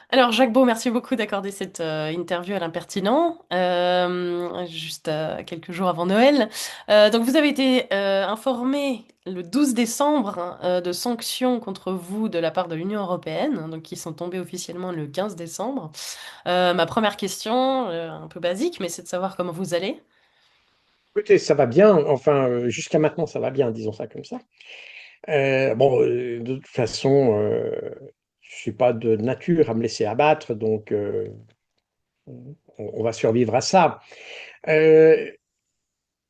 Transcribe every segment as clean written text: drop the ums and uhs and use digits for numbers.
Alors, Jacques Beau, merci beaucoup d'accorder cette interview à l'impertinent, juste quelques jours avant Noël. Donc, vous avez été informé le 12 décembre de sanctions contre vous de la part de l'Union européenne, donc qui sont tombées officiellement le 15 décembre. Ma première question, un peu basique, mais c'est de savoir comment vous allez. Écoutez, ça va bien, enfin, jusqu'à maintenant, ça va bien, disons ça comme ça. Bon, de toute façon, je suis pas de nature à me laisser abattre, donc on va survivre à ça. Euh,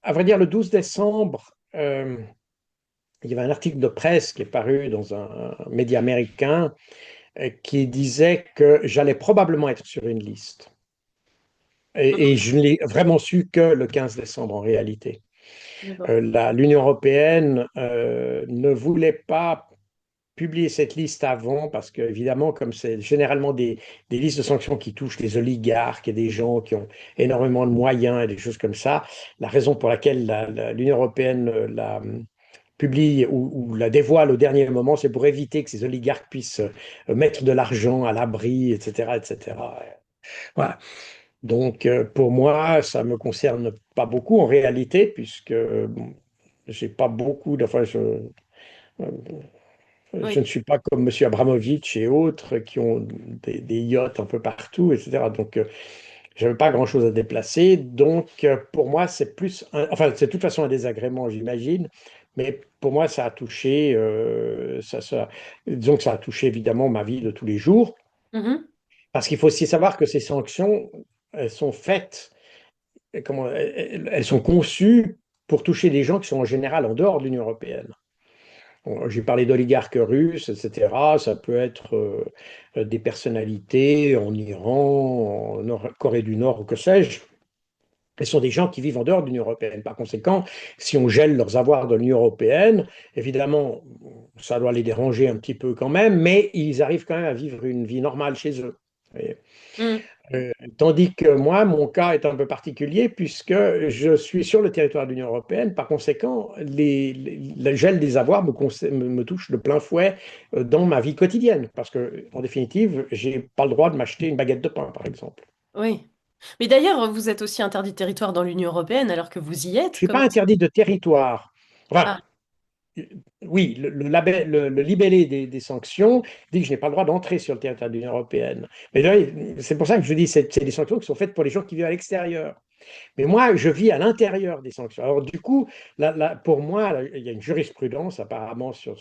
à vrai dire, le 12 décembre, il y avait un article de presse qui est paru dans un média américain qui disait que j'allais probablement être sur une liste. Et je ne l'ai vraiment su que le 15 décembre en réalité. D'accord. L'Union européenne ne voulait pas publier cette liste avant parce que, évidemment, comme c'est généralement des listes de sanctions qui touchent des oligarques et des gens qui ont énormément de moyens et des choses comme ça, la raison pour laquelle l'Union européenne la publie ou la dévoile au dernier moment, c'est pour éviter que ces oligarques puissent mettre de l'argent à l'abri, etc., etc. Voilà. Donc, pour moi, ça me concerne pas beaucoup en réalité, puisque bon, j'ai pas beaucoup de, enfin, je Oui. ne suis pas comme Monsieur Abramovich et autres qui ont des yachts un peu partout, etc. Donc, je n'avais pas grand-chose à déplacer. Donc, pour moi, c'est plus, enfin, c'est de toute façon un désagrément, j'imagine. Mais pour moi, ça a touché, disons que ça a touché évidemment ma vie de tous les jours. Mhm. Parce qu'il faut aussi savoir que ces sanctions, elles sont faites, comment, elles sont conçues pour toucher des gens qui sont en général en dehors de l'Union européenne. Bon, j'ai parlé d'oligarques russes, etc. Ça peut être des personnalités en Iran, Corée du Nord ou que sais-je. Ce sont des gens qui vivent en dehors de l'Union européenne. Par conséquent, si on gèle leurs avoirs de l'Union européenne, évidemment, ça doit les déranger un petit peu quand même, mais ils arrivent quand même à vivre une vie normale chez eux. Vous voyez. Mhm. Tandis que moi, mon cas est un peu particulier puisque je suis sur le territoire de l'Union européenne. Par conséquent, le gel des avoirs me touche de plein fouet dans ma vie quotidienne. Parce que, en définitive, j'ai pas le droit de m'acheter une baguette de pain, par exemple. Oui. Mais d'ailleurs, vous êtes aussi interdit de territoire dans l'Union européenne alors que vous y Je êtes. suis pas Comment ça? interdit de territoire. Enfin, Ah, oui, le libellé des sanctions dit que je n'ai pas le droit d'entrer sur le territoire de l'Union européenne. Mais là, c'est pour ça que je dis que c'est des sanctions qui sont faites pour les gens qui vivent à l'extérieur. Mais moi, je vis à l'intérieur des sanctions. Alors, du coup, pour moi, il y a une jurisprudence apparemment sur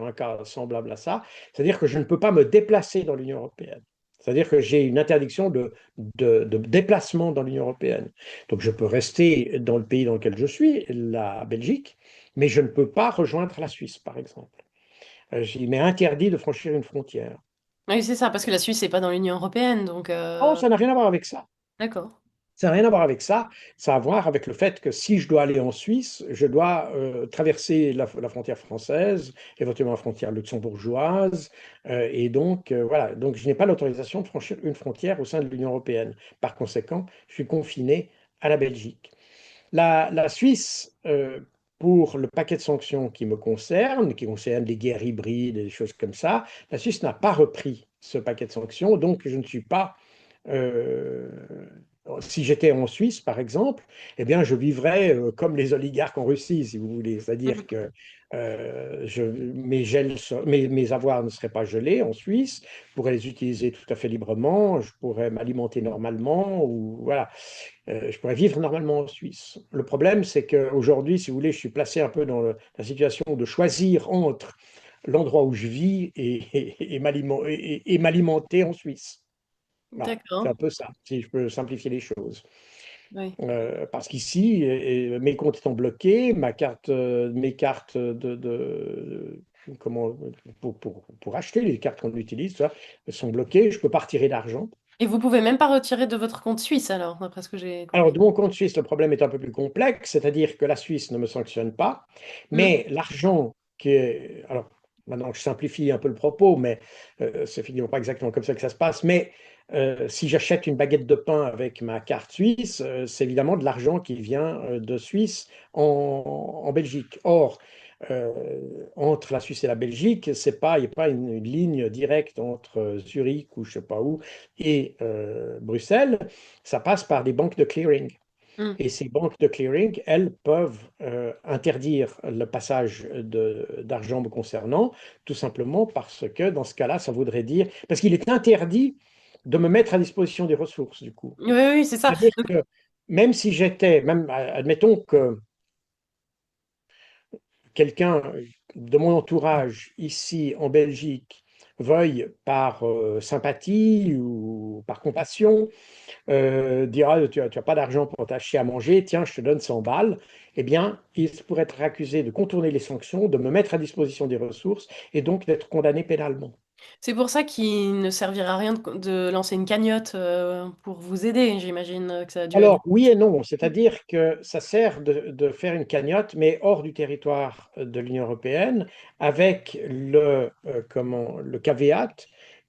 un cas semblable à ça. C'est-à-dire que je ne peux pas me déplacer dans l'Union européenne. C'est-à-dire que j'ai une interdiction de déplacement dans l'Union européenne. Donc, je peux rester dans le pays dans lequel je suis, la Belgique, mais je ne peux pas rejoindre la Suisse, par exemple. Il m'est interdit de franchir une frontière. oui, c'est ça, parce que la Suisse n'est pas dans l'Union européenne, donc Oh, ça n'a rien à voir avec ça. d'accord. Ça n'a rien à voir avec ça. Ça a à voir avec le fait que si je dois aller en Suisse, je dois traverser la frontière française, éventuellement la frontière luxembourgeoise. Et donc, voilà. Donc, je n'ai pas l'autorisation de franchir une frontière au sein de l'Union européenne. Par conséquent, je suis confiné à la Belgique. La Suisse, pour le paquet de sanctions qui concerne les guerres hybrides et des choses comme ça, la Suisse n'a pas repris ce paquet de sanctions. Donc, je ne suis pas euh, si j'étais en Suisse, par exemple, eh bien, je vivrais comme les oligarques en Russie, si vous voulez. C'est-à-dire Mhm. que mes avoirs ne seraient pas gelés en Suisse, je pourrais les utiliser tout à fait librement, je pourrais m'alimenter normalement, ou voilà, je pourrais vivre normalement en Suisse. Le problème, c'est qu'aujourd'hui, si vous voulez, je suis placé un peu dans la situation de choisir entre l'endroit où je vis et m'alimenter en Suisse. Voilà, c'est D'accord. un peu ça, si je peux simplifier les choses. Oui. Parce qu'ici, mes comptes étant bloqués, mes cartes comment, pour acheter les cartes qu'on utilise, ça, sont bloquées. Je ne peux pas retirer d'argent. Et vous pouvez même pas retirer de votre compte suisse alors, d'après ce que j'ai Alors, compris. de mon compte suisse, le problème est un peu plus complexe, c'est-à-dire que la Suisse ne me sanctionne pas, Mhm. mais l'argent qui est... Alors, maintenant, je simplifie un peu le propos, mais c'est finalement pas exactement comme ça que ça se passe. Mais si j'achète une baguette de pain avec ma carte suisse, c'est évidemment de l'argent qui vient de Suisse en Belgique. Or, entre la Suisse et la Belgique, c'est pas, il n'y a pas une ligne directe entre Zurich ou je sais pas où et Bruxelles. Ça passe par des banques de clearing. Hmm. Et ces banques de clearing, elles peuvent interdire le passage d'argent me concernant, tout simplement parce que dans ce cas-là, ça voudrait dire, parce qu'il est interdit de me mettre à disposition des ressources, du coup. Oui, oui, c'est ça. C'est-à-dire Donc, que même si j'étais, même admettons que quelqu'un de mon entourage ici en Belgique veuille par sympathie ou par compassion dire ah, tu n'as pas d'argent pour t'acheter à manger, tiens, je te donne 100 balles, eh bien, il pourrait être accusé de contourner les sanctions, de me mettre à disposition des ressources et donc d'être condamné pénalement. c'est pour ça qu'il ne servira à rien de lancer une cagnotte pour vous aider. J'imagine que ça a dû être Alors, oui et non, c'est-à-dire que ça sert de faire une cagnotte, mais hors du territoire de l'Union européenne, avec le caveat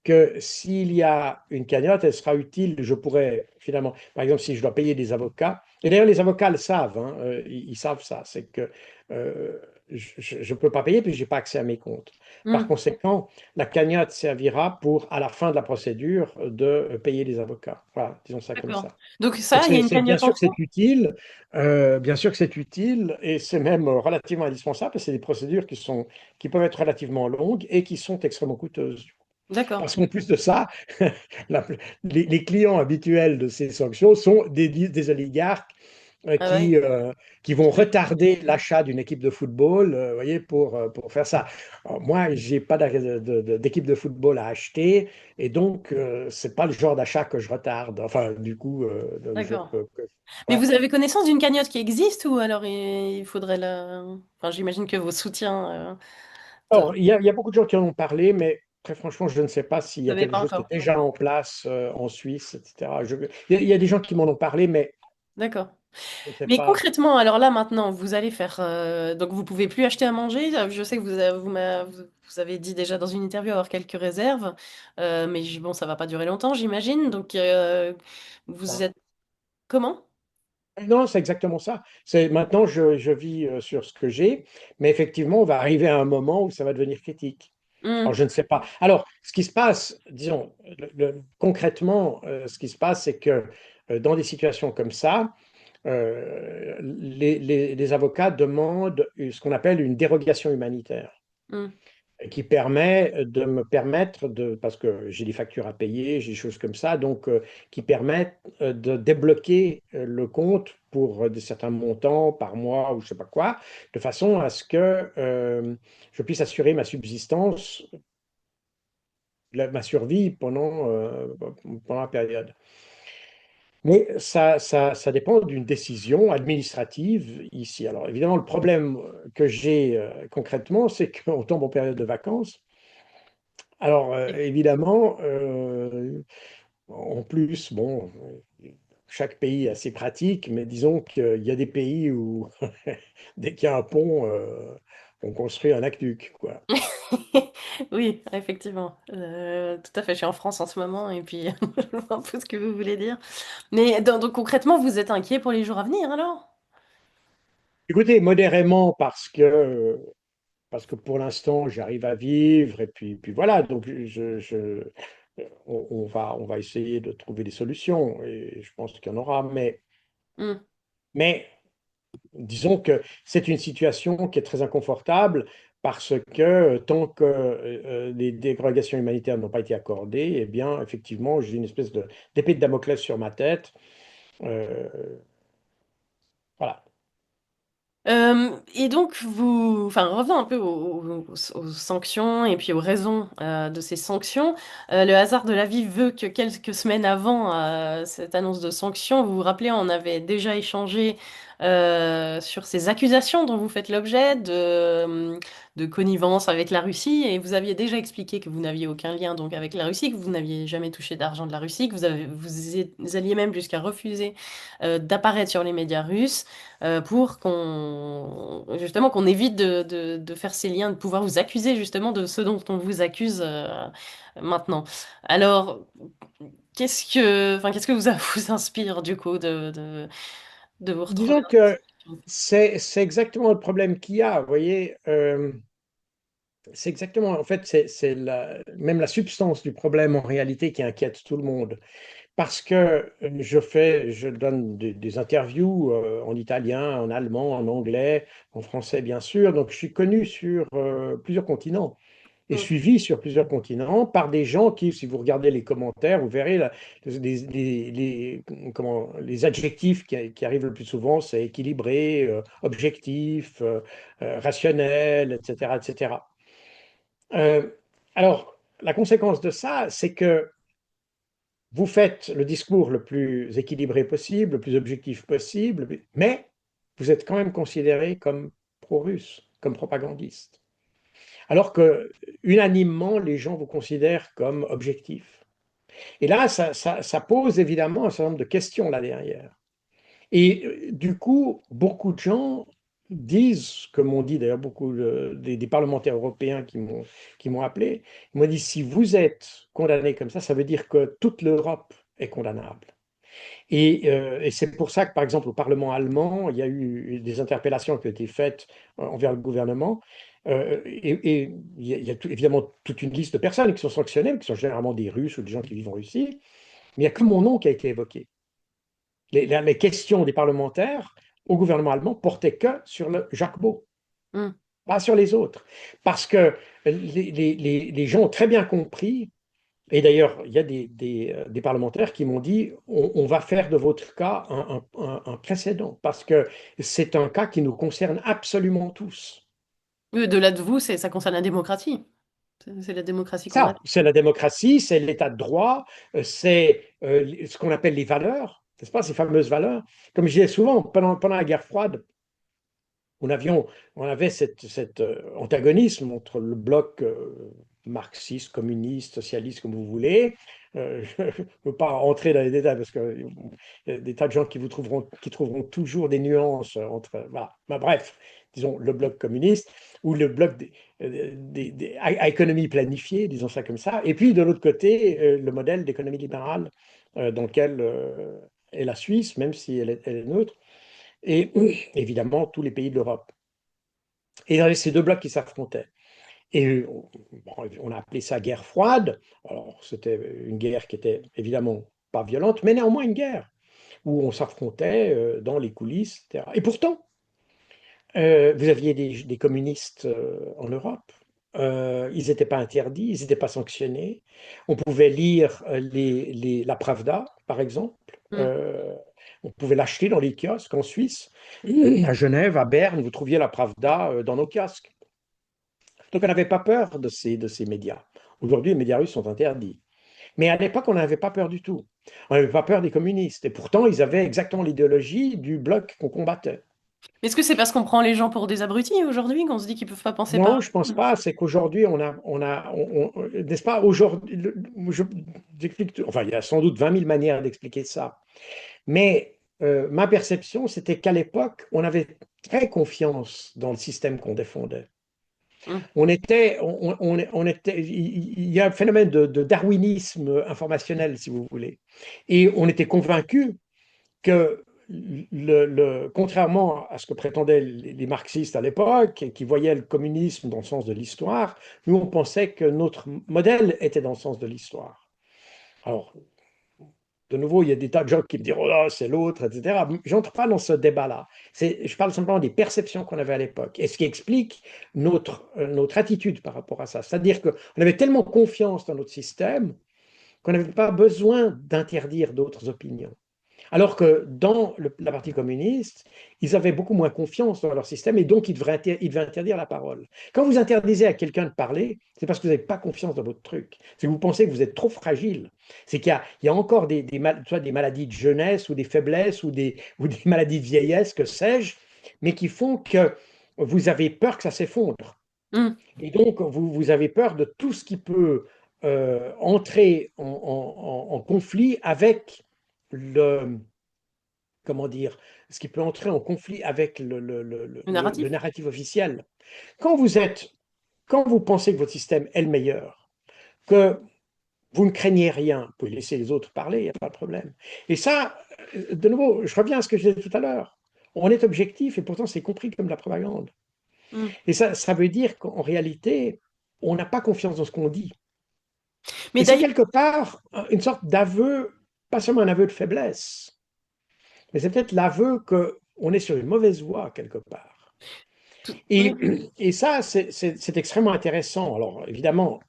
que s'il y a une cagnotte, elle sera utile, je pourrais finalement, par exemple, si je dois payer des avocats, et d'ailleurs les avocats le savent, hein, ils savent ça, c'est que euh, je ne peux pas payer puisque je n'ai pas accès à mes comptes. Par Hmm, conséquent, la cagnotte servira pour, à la fin de la procédure, de payer les avocats. Voilà, disons ça comme d'accord. ça. Donc Donc ça, il y a une bien cagnotte en sûr que trop? c'est utile, bien sûr que c'est utile, et c'est même relativement indispensable, parce que c'est des procédures qui peuvent être relativement longues et qui sont extrêmement coûteuses. D'accord. Parce qu'en plus de ça, la- les clients habituels de ces sanctions sont des oligarques euh, Ah ouais. qui, euh, qui vont retarder l'achat d'une équipe de football, vous voyez, pour faire ça. Alors, moi, j'ai pas d'équipe de football à acheter, et donc c'est pas le genre d'achat que je retarde. Enfin, du coup, D'accord. Mais ouais. vous avez connaissance d'une cagnotte qui existe ou alors il faudrait la... Enfin, j'imagine que vos soutiens... Alors, il y a beaucoup de gens qui en ont parlé, mais très franchement, je ne sais pas s'il y Vous a savez quelque pas chose qui est encore. déjà en place en Suisse, etc. Il y a des gens qui m'en ont parlé, mais D'accord. je ne sais Mais pas. concrètement, alors là maintenant, vous allez faire... donc vous pouvez plus acheter à manger. Je sais que vous avez dit déjà dans une interview avoir quelques réserves. Mais bon, ça va pas durer longtemps, j'imagine. Donc vous êtes... Comment? Non, c'est exactement ça. C'est maintenant, je vis sur ce que j'ai, mais effectivement, on va arriver à un moment où ça va devenir critique. Alors, Hmm, je ne sais pas. Alors, ce qui se passe, disons, concrètement, ce qui se passe, c'est que dans des situations comme ça, les avocats demandent ce qu'on appelle une dérogation humanitaire, hmm. qui permet de me permettre de, parce que j'ai des factures à payer, j'ai des choses comme ça, donc qui permettent de débloquer le compte pour certains montants par mois ou je sais pas quoi, de façon à ce que je puisse assurer ma subsistance, ma survie pendant la période. Mais ça dépend d'une décision administrative ici. Alors évidemment, le problème que j'ai concrètement, c'est qu'on tombe en période de vacances. Alors, évidemment, en plus, bon, chaque pays a ses pratiques, mais disons qu'il y a des pays où, dès qu'il y a un pont, on construit un aqueduc, quoi. Oui, effectivement. Tout à fait. Je suis en France en ce moment et puis je vois un peu ce que vous voulez dire. Mais donc concrètement, vous êtes inquiet pour les jours à venir alors? Écoutez, modérément, parce que pour l'instant, j'arrive à vivre, et puis voilà, donc on va essayer de trouver des solutions, et je pense qu'il y en aura, Hmm. mais disons que c'est une situation qui est très inconfortable parce que tant que les dérogations humanitaires n'ont pas été accordées, eh bien, effectivement, j'ai une espèce d'épée de Damoclès sur ma tête. Euh, voilà. Et donc, enfin, revenons un peu aux sanctions et puis aux raisons de ces sanctions. Le hasard de la vie veut que quelques semaines avant cette annonce de sanctions, vous vous rappelez, on avait déjà échangé sur ces accusations dont vous faites l'objet de connivence avec la Russie et vous aviez déjà expliqué que vous n'aviez aucun lien donc avec la Russie, que vous n'aviez jamais touché d'argent de la Russie, que vous alliez même jusqu'à refuser d'apparaître sur les médias russes pour qu'on justement qu'on évite de faire ces liens, de pouvoir vous accuser justement de ce dont on vous accuse maintenant. Alors, qu'est-ce que vous inspire du coup de vous retrouver Disons dans que cette situation? c'est exactement le problème qu'il y a, vous voyez. C'est exactement, en fait, même la substance du problème en réalité qui inquiète tout le monde. Parce que je donne des interviews en italien, en allemand, en anglais, en français bien sûr. Donc je suis connu sur plusieurs continents et Mm. suivi sur plusieurs continents par des gens qui, si vous regardez les commentaires, vous verrez les adjectifs qui arrivent le plus souvent, c'est équilibré, objectif, rationnel, etc., etc. Euh, alors, la conséquence de ça, c'est que vous faites le discours le plus équilibré possible, le plus objectif possible, mais vous êtes quand même considéré comme pro-russe, comme propagandiste. Alors que, unanimement, les gens vous considèrent comme objectif. Et là, ça pose évidemment un certain nombre de questions là derrière. Et du coup, beaucoup de gens disent, comme m'ont dit d'ailleurs beaucoup des parlementaires européens qui m'ont appelé, ils m'ont dit, si vous êtes condamné comme ça veut dire que toute l'Europe est condamnable. Et c'est pour ça que, par exemple, au Parlement allemand, il y a eu des interpellations qui ont été faites envers le gouvernement. Et il y a évidemment toute une liste de personnes qui sont sanctionnées, qui sont généralement des Russes ou des gens qui vivent en Russie. Mais il n'y a que mon nom qui a été évoqué. Les questions des parlementaires au gouvernement allemand portaient que sur le Jacques Beau, Mm. pas sur les autres. Parce que les gens ont très bien compris, et d'ailleurs, il y a des parlementaires qui m'ont dit, on va faire de votre cas un précédent, parce que c'est un cas qui nous concerne absolument tous. Oui, au-delà de vous, ça concerne la démocratie. C'est la démocratie qu'on a. Ça, c'est la démocratie, c'est l'état de droit, c'est ce qu'on appelle les valeurs, n'est-ce pas, ces fameuses valeurs. Comme je disais souvent, pendant la guerre froide, on, avions, on avait cet antagonisme entre le bloc marxiste, communiste, socialiste, comme vous voulez. Je ne veux pas rentrer dans les détails parce qu'il y a des tas de gens qui trouveront toujours des nuances entre. Voilà. Ben, bref, disons le bloc communiste ou le bloc à économie planifiée, disons ça comme ça. Et puis de l'autre côté, le modèle d'économie libérale dans lequel est la Suisse, même si elle est neutre et évidemment tous les pays de l'Europe. Et il y avait ces deux blocs qui s'affrontaient. Et on a appelé ça guerre froide. Alors, c'était une guerre qui était évidemment pas violente, mais néanmoins une guerre où on s'affrontait dans les coulisses, etc. Et pourtant, vous aviez des communistes en Europe. Ils n'étaient pas interdits, ils n'étaient pas sanctionnés. On pouvait lire la Pravda, par exemple. Mm. Euh, on pouvait l'acheter dans les kiosques en Suisse. À Genève, à Berne, vous trouviez la Pravda dans nos kiosques. Donc on n'avait pas peur de ces médias. Aujourd'hui, les médias russes sont interdits. Mais à l'époque, on n'avait pas peur du tout. On n'avait pas peur des communistes. Et pourtant, ils avaient exactement l'idéologie du bloc qu'on combattait. Est-ce que c'est parce qu'on prend les gens pour des abrutis aujourd'hui qu'on se dit qu'ils peuvent pas penser par Non, je pense eux-mêmes? pas. C'est qu'aujourd'hui, n'est-ce pas, aujourd'hui, j'explique, enfin, il y a sans doute 20 000 manières d'expliquer ça. Mais ma perception, c'était qu'à l'époque, on avait très confiance dans le système qu'on défendait. Mm. Il y a un phénomène de darwinisme informationnel, si vous voulez. Et on était convaincu que, contrairement à ce que prétendaient les marxistes à l'époque, qui voyaient le communisme dans le sens de l'histoire, nous, on pensait que notre modèle était dans le sens de l'histoire. Alors, de nouveau, il y a des tas de gens qui me disent, oh là, c'est l'autre, etc. Je n'entre pas dans ce débat-là. Je parle simplement des perceptions qu'on avait à l'époque et ce qui explique notre attitude par rapport à ça. C'est-à-dire qu'on avait tellement confiance dans notre système qu'on n'avait pas besoin d'interdire d'autres opinions. Alors que dans la partie communiste, ils avaient beaucoup moins confiance dans leur système et donc ils devaient interdire la parole. Quand vous interdisez à quelqu'un de parler, c'est parce que vous n'avez pas confiance dans votre truc. C'est que vous pensez que vous êtes trop fragile. C'est qu'il y a encore soit des maladies de jeunesse ou des faiblesses ou des maladies de vieillesse, que sais-je, mais qui font que vous avez peur que ça s'effondre. Mm. Et donc, vous avez peur de tout ce qui peut entrer en conflit avec le, comment dire, ce qui peut entrer en conflit avec Le narratif. le narratif officiel. Quand vous êtes, quand vous pensez que votre système est le meilleur, que vous ne craignez rien, vous pouvez laisser les autres parler, il n'y a pas de problème. Et ça, de nouveau, je reviens à ce que je disais tout à l'heure. On est objectif et pourtant c'est compris comme de la propagande. Mm. Et ça veut dire qu'en réalité, on n'a pas confiance dans ce qu'on dit. Mais Et c'est d'ailleurs, quelque part une sorte d'aveu, pas seulement un aveu de faiblesse, mais c'est peut-être l'aveu qu'on est sur une mauvaise voie quelque part. oui. Et ça, c'est extrêmement intéressant. Alors, évidemment,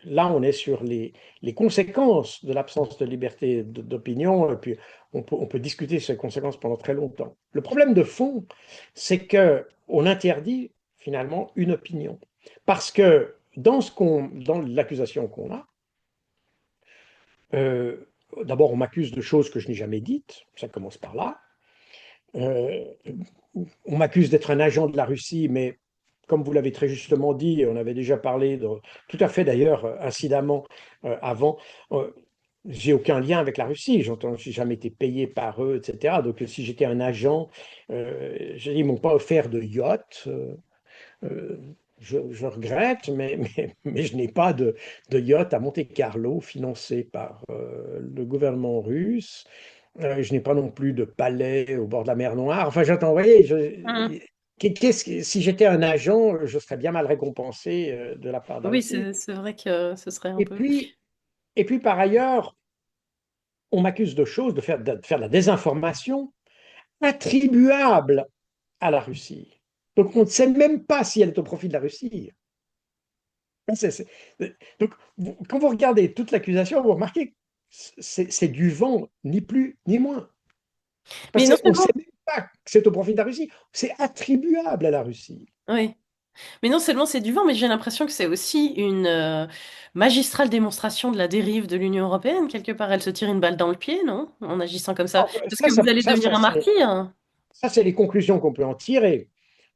là, on est sur les conséquences de l'absence de liberté d'opinion, et puis on peut discuter ces conséquences pendant très longtemps. Le problème de fond, c'est que on interdit finalement une opinion. Parce que dans l'accusation qu'on a, euh, d'abord, on m'accuse de choses que je n'ai jamais dites, ça commence par là. Euh, on m'accuse d'être un agent de la Russie, mais comme vous l'avez très justement dit, on avait déjà parlé, tout à fait d'ailleurs incidemment avant, euh, j'ai aucun lien avec la Russie, j'ai jamais été payé par eux, etc. Donc si j'étais un agent, ils m'ont pas offert de yacht. Euh, je regrette, mais je n'ai pas de yacht à Monte-Carlo financé par le gouvernement russe. Je n'ai pas non plus de palais au bord de la mer Noire. Enfin, j'entends, vous voyez, Mm. si j'étais un agent, je serais bien mal récompensé de la part de la Oui, Russie. c'est vrai que ce serait un Et peu. puis, et puis par ailleurs, on m'accuse de choses, de faire de la désinformation attribuable à la Russie. Donc, on ne sait même pas si elle est au profit de la Russie. C'est- c'est- donc, quand vous regardez toute l'accusation, vous remarquez que c'est du vent, ni plus ni moins. Mais Parce non qu'on ne seulement, sait même pas que c'est au profit de la Russie, c'est attribuable à la Russie. oui. Mais non seulement c'est du vent, mais j'ai l'impression que c'est aussi une magistrale démonstration de la dérive de l'Union européenne. Quelque part, elle se tire une balle dans le pied, non? En agissant comme ça. Alors, Parce que vous allez devenir un c'est martyr. ça, c'est les conclusions qu'on peut en tirer.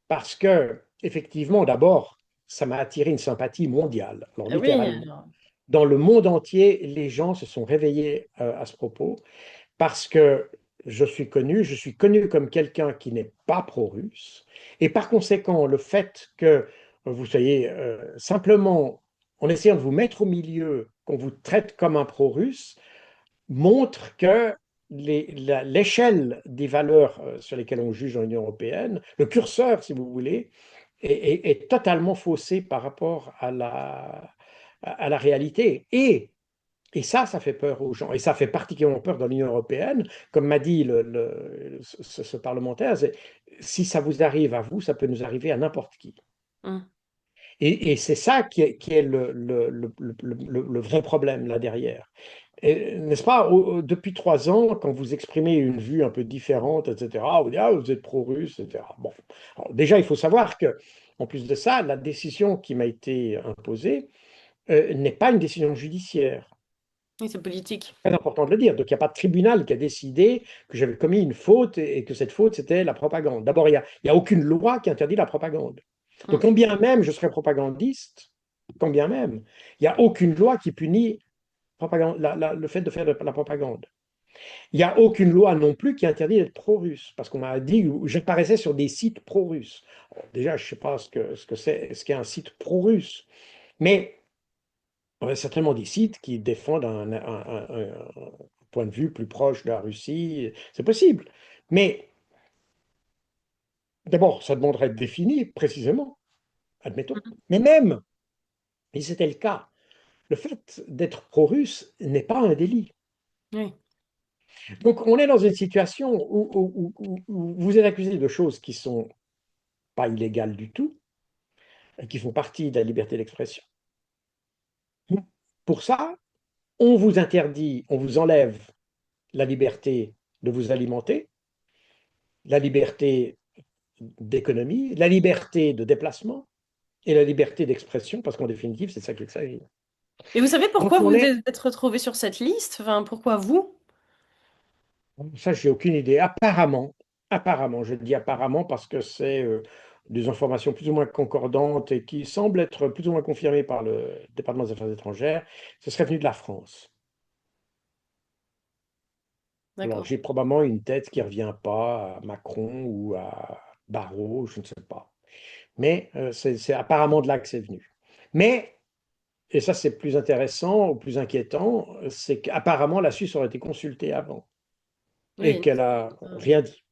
Parce que, effectivement, d'abord, ça m'a attiré une sympathie mondiale, alors Ah oui, littéralement. Dans le monde entier, les gens se sont réveillés à ce propos parce que je suis connu comme quelqu'un qui n'est pas pro-russe. Et par conséquent, le fait que vous soyez simplement, en essayant de vous mettre au milieu, qu'on vous traite comme un pro-russe, montre que l'échelle des valeurs sur lesquelles on juge dans l'Union européenne, le curseur, si vous voulez, est totalement faussé par rapport à la réalité. Et ça fait peur aux gens. Et ça fait particulièrement peur dans l'Union européenne. Comme m'a dit ce parlementaire, si ça vous arrive à vous, ça peut nous arriver à n'importe qui. hum, Et c'est ça qui est le vrai problème là derrière. N'est-ce pas, depuis 3 ans, quand vous exprimez une vue un peu différente, etc., vous dites, ah, vous êtes pro-russe, etc. Bon. Alors, déjà, il faut savoir que, en plus de ça, la décision qui m'a été imposée n'est pas une décision judiciaire. oui, c'est politique. Très important de le dire. Donc, il n'y a pas de tribunal qui a décidé que j'avais commis une faute et que cette faute, c'était la propagande. D'abord, il y a aucune loi qui interdit la propagande. Donc, Hum, quand bien même je serais propagandiste, quand bien même, il n'y a aucune loi qui punit le fait de faire de la propagande. Il n'y a aucune loi non plus qui interdit d'être pro-russe, parce qu'on m'a dit que j'apparaissais sur des sites pro-russes. Alors, déjà, je ne sais pas ce qu'est un site pro-russe, mais on a certainement des sites qui défendent un point de vue plus proche de la Russie. C'est possible. Mais d'abord, ça demanderait à être défini précisément, admettons. hum, Mais même, et c'était le cas, le fait d'être pro-russe n'est pas un délit. oui, Donc, on est dans une situation où vous êtes accusé de choses qui sont pas illégales du tout, et qui font partie de la liberté d'expression. Pour ça, on vous interdit, on vous enlève la liberté de vous alimenter, la liberté d'économie, la liberté de déplacement et la liberté d'expression, parce qu'en définitive, c'est ça qu'il s'agit. et vous savez Donc pourquoi on vous est, êtes retrouvé sur cette liste? Enfin, pourquoi vous? ça j'ai aucune idée, apparemment, je dis apparemment parce que c'est des informations plus ou moins concordantes et qui semblent être plus ou moins confirmées par le département des Affaires étrangères, ce serait venu de la France. Alors D'accord. j'ai probablement une tête qui ne revient pas à Macron ou à Barrot, je ne sais pas. Mais c'est apparemment de là que c'est venu. Mais et ça, c'est plus intéressant ou plus inquiétant, c'est qu'apparemment la Suisse aurait été consultée avant et Oui. qu'elle a rien dit.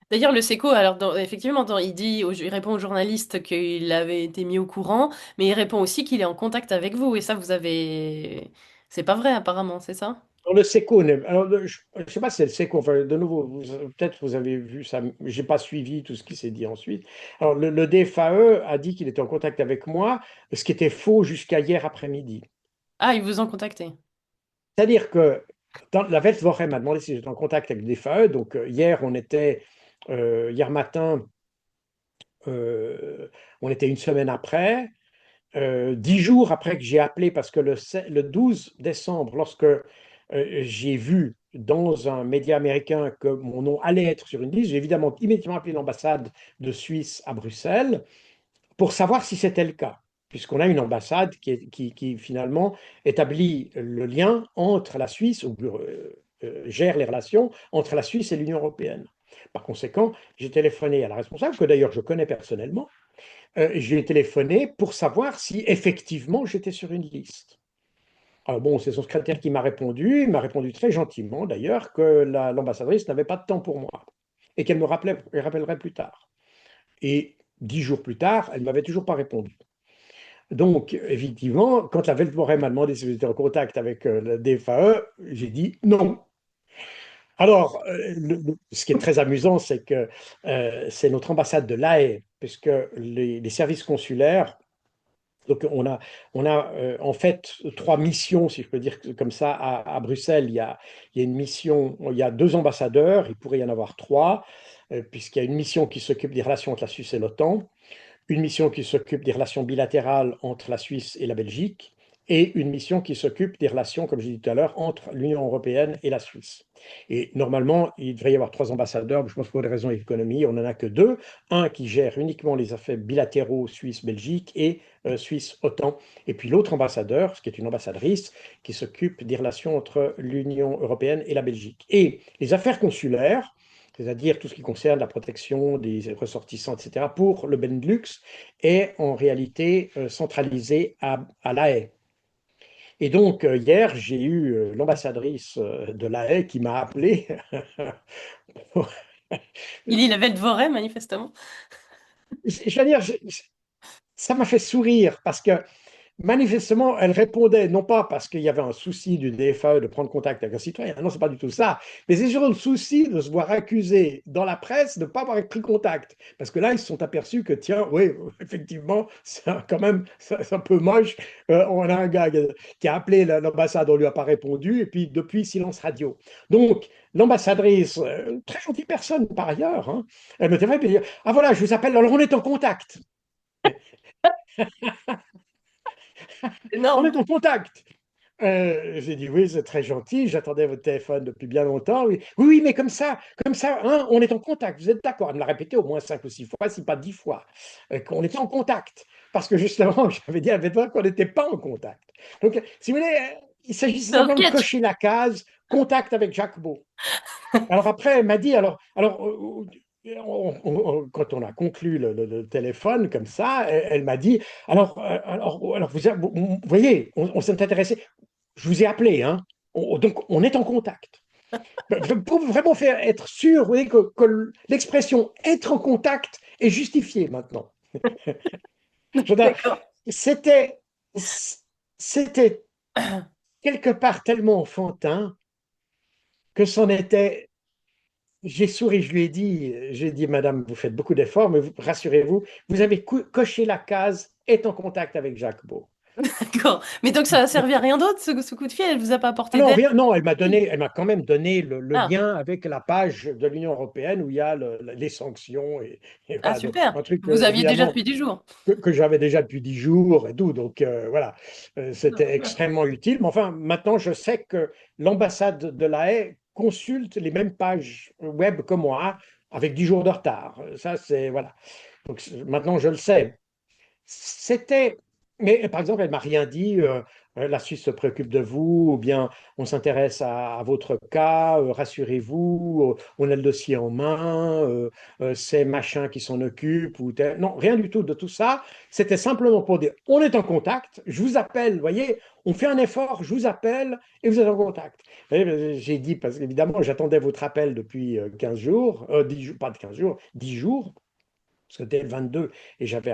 D'ailleurs, le SECO, alors effectivement, il répond au journaliste qu'il avait été mis au courant, mais il répond aussi qu'il est en contact avec vous. Et ça, c'est pas vrai apparemment, c'est ça? Alors, le SECO, alors, je ne sais pas si c'est le SECO, enfin, de nouveau, peut-être vous avez vu ça, j'ai pas suivi tout ce qui s'est dit ensuite. Alors, le DFAE a dit qu'il était en contact avec moi, ce qui était faux jusqu'à hier après-midi. Ah, ils vous ont contacté. C'est-à-dire que la Weltwoche m'a demandé si j'étais en contact avec le DFAE, donc hier, hier matin, euh, on était une semaine après. 10 jours après que j'ai appelé, parce que le 12 décembre, lorsque j'ai vu dans un média américain que mon nom allait être sur une liste, j'ai évidemment immédiatement appelé l'ambassade de Suisse à Bruxelles pour savoir si c'était le cas, puisqu'on a une ambassade qui finalement établit le lien entre la Suisse, ou gère les relations entre la Suisse et l'Union européenne. Par conséquent, j'ai téléphoné à la responsable, que d'ailleurs je connais personnellement, j'ai téléphoné pour savoir si effectivement j'étais sur une liste. Alors bon, c'est son secrétaire qui m'a répondu. Il m'a répondu très gentiment d'ailleurs que l'ambassadrice n'avait pas de temps pour moi et qu'elle rappellerait plus tard. Et 10 jours plus tard, elle ne m'avait toujours pas répondu. Donc, effectivement, quand la Weltwoche m'a demandé si j'étais en contact avec le DFAE, j'ai dit non. Alors, ce qui est très amusant, c'est que c'est notre ambassade de l'AE, puisque les services consulaires. Donc, on a en fait trois missions, si je peux dire comme ça, à Bruxelles. Il y a une mission, il y a deux ambassadeurs, il pourrait y en avoir trois, puisqu'il y a une mission qui s'occupe des relations entre la Suisse et l'OTAN, une mission qui s'occupe des relations bilatérales entre la Suisse et la Belgique, et une mission qui s'occupe des relations, comme j'ai dit tout à l'heure, entre l'Union européenne et la Suisse. Et normalement, il devrait y avoir trois ambassadeurs, mais je pense pour des raisons économiques, on n'en a que deux. Un qui gère uniquement les affaires bilatéraux Suisse-Belgique et Suisse-OTAN. Et puis l'autre ambassadeur, ce qui est une ambassadrice, qui s'occupe des relations entre l'Union européenne et la Belgique. Et les affaires consulaires, c'est-à-dire tout ce qui concerne la protection des ressortissants, etc., pour le Benelux, est en réalité centralisé à La Haye. Et donc, hier, j'ai eu l'ambassadrice de La Haye qui m'a appelé. Il avait le Voré, manifestement. Je veux dire, ça m'a fait sourire parce que manifestement, elle répondait non pas parce qu'il y avait un souci du DFAE de prendre contact avec un citoyen, non, c'est pas du tout ça, mais c'est surtout le souci de se voir accusé dans la presse de ne pas avoir pris contact. Parce que là, ils se sont aperçus que, tiens, oui, effectivement, c'est quand même c'est un peu moche. On a un gars qui a appelé l'ambassade, on ne lui a pas répondu, et puis depuis, silence radio. Donc, l'ambassadrice, très gentille personne par ailleurs, hein, elle me téléphone et dit, ah voilà, je vous appelle, alors on est en contact. On Énorme. est en contact. J'ai dit oui, c'est très gentil, j'attendais votre téléphone depuis bien longtemps. Oui, oui, oui, mais comme ça, hein, on est en contact, vous êtes d'accord? Elle me l'a répété au moins 5 ou 6 fois, si pas 10 fois, qu'on était en contact. Parce que justement, j'avais dit à Benoît qu'on n'était pas en contact. Donc, si vous voulez, il s'agissait C'est un simplement de sketch. cocher la case contact avec Jacques Beau. Alors après, elle m'a dit, quand on a conclu le téléphone comme ça, elle m'a dit, alors vous voyez, on s'est intéressé, je vous ai appelé, hein, donc on est en contact. Pour vraiment faire être sûr, vous voyez, que l'expression être en contact est justifiée maintenant. Je veux dire, D'accord. c'était, c'était quelque part tellement enfantin que c'en était. J'ai souri, je lui ai dit, j'ai dit, Madame, vous faites beaucoup d'efforts, mais rassurez-vous, vous avez coché la case, est en contact avec Jacques Beau. D'accord. Mais donc ça a servi à rien d'autre, ce coup de fil? Elle vous a pas Ah apporté non, d'aide? rien, non, elle m'a quand même donné le Ah, lien avec la page de l'Union européenne où il y a les sanctions et ah voilà, donc, super. un truc Vous aviez déjà évidemment depuis 10 jours. que j'avais déjà depuis 10 jours et tout, donc voilà. C'était extrêmement utile. Mais enfin, maintenant, je sais que l'ambassade de La Haye consulte les mêmes pages web que moi avec 10 jours de retard. Ça, c'est voilà. Donc maintenant, je le sais. C'était, mais par exemple, elle m'a rien dit. la Suisse se préoccupe de vous, ou bien on s'intéresse à votre cas, rassurez-vous, on a le dossier en main, c'est machin qui s'en occupe, ou non, rien du tout de tout ça. C'était simplement pour dire, on est en contact, je vous appelle, vous voyez, on fait un effort, je vous appelle et vous êtes en contact. J'ai dit, parce qu'évidemment, j'attendais votre appel depuis 15 jours, 10 jours, pas de 15 jours, 10 jours. C'était le 22 et j'avais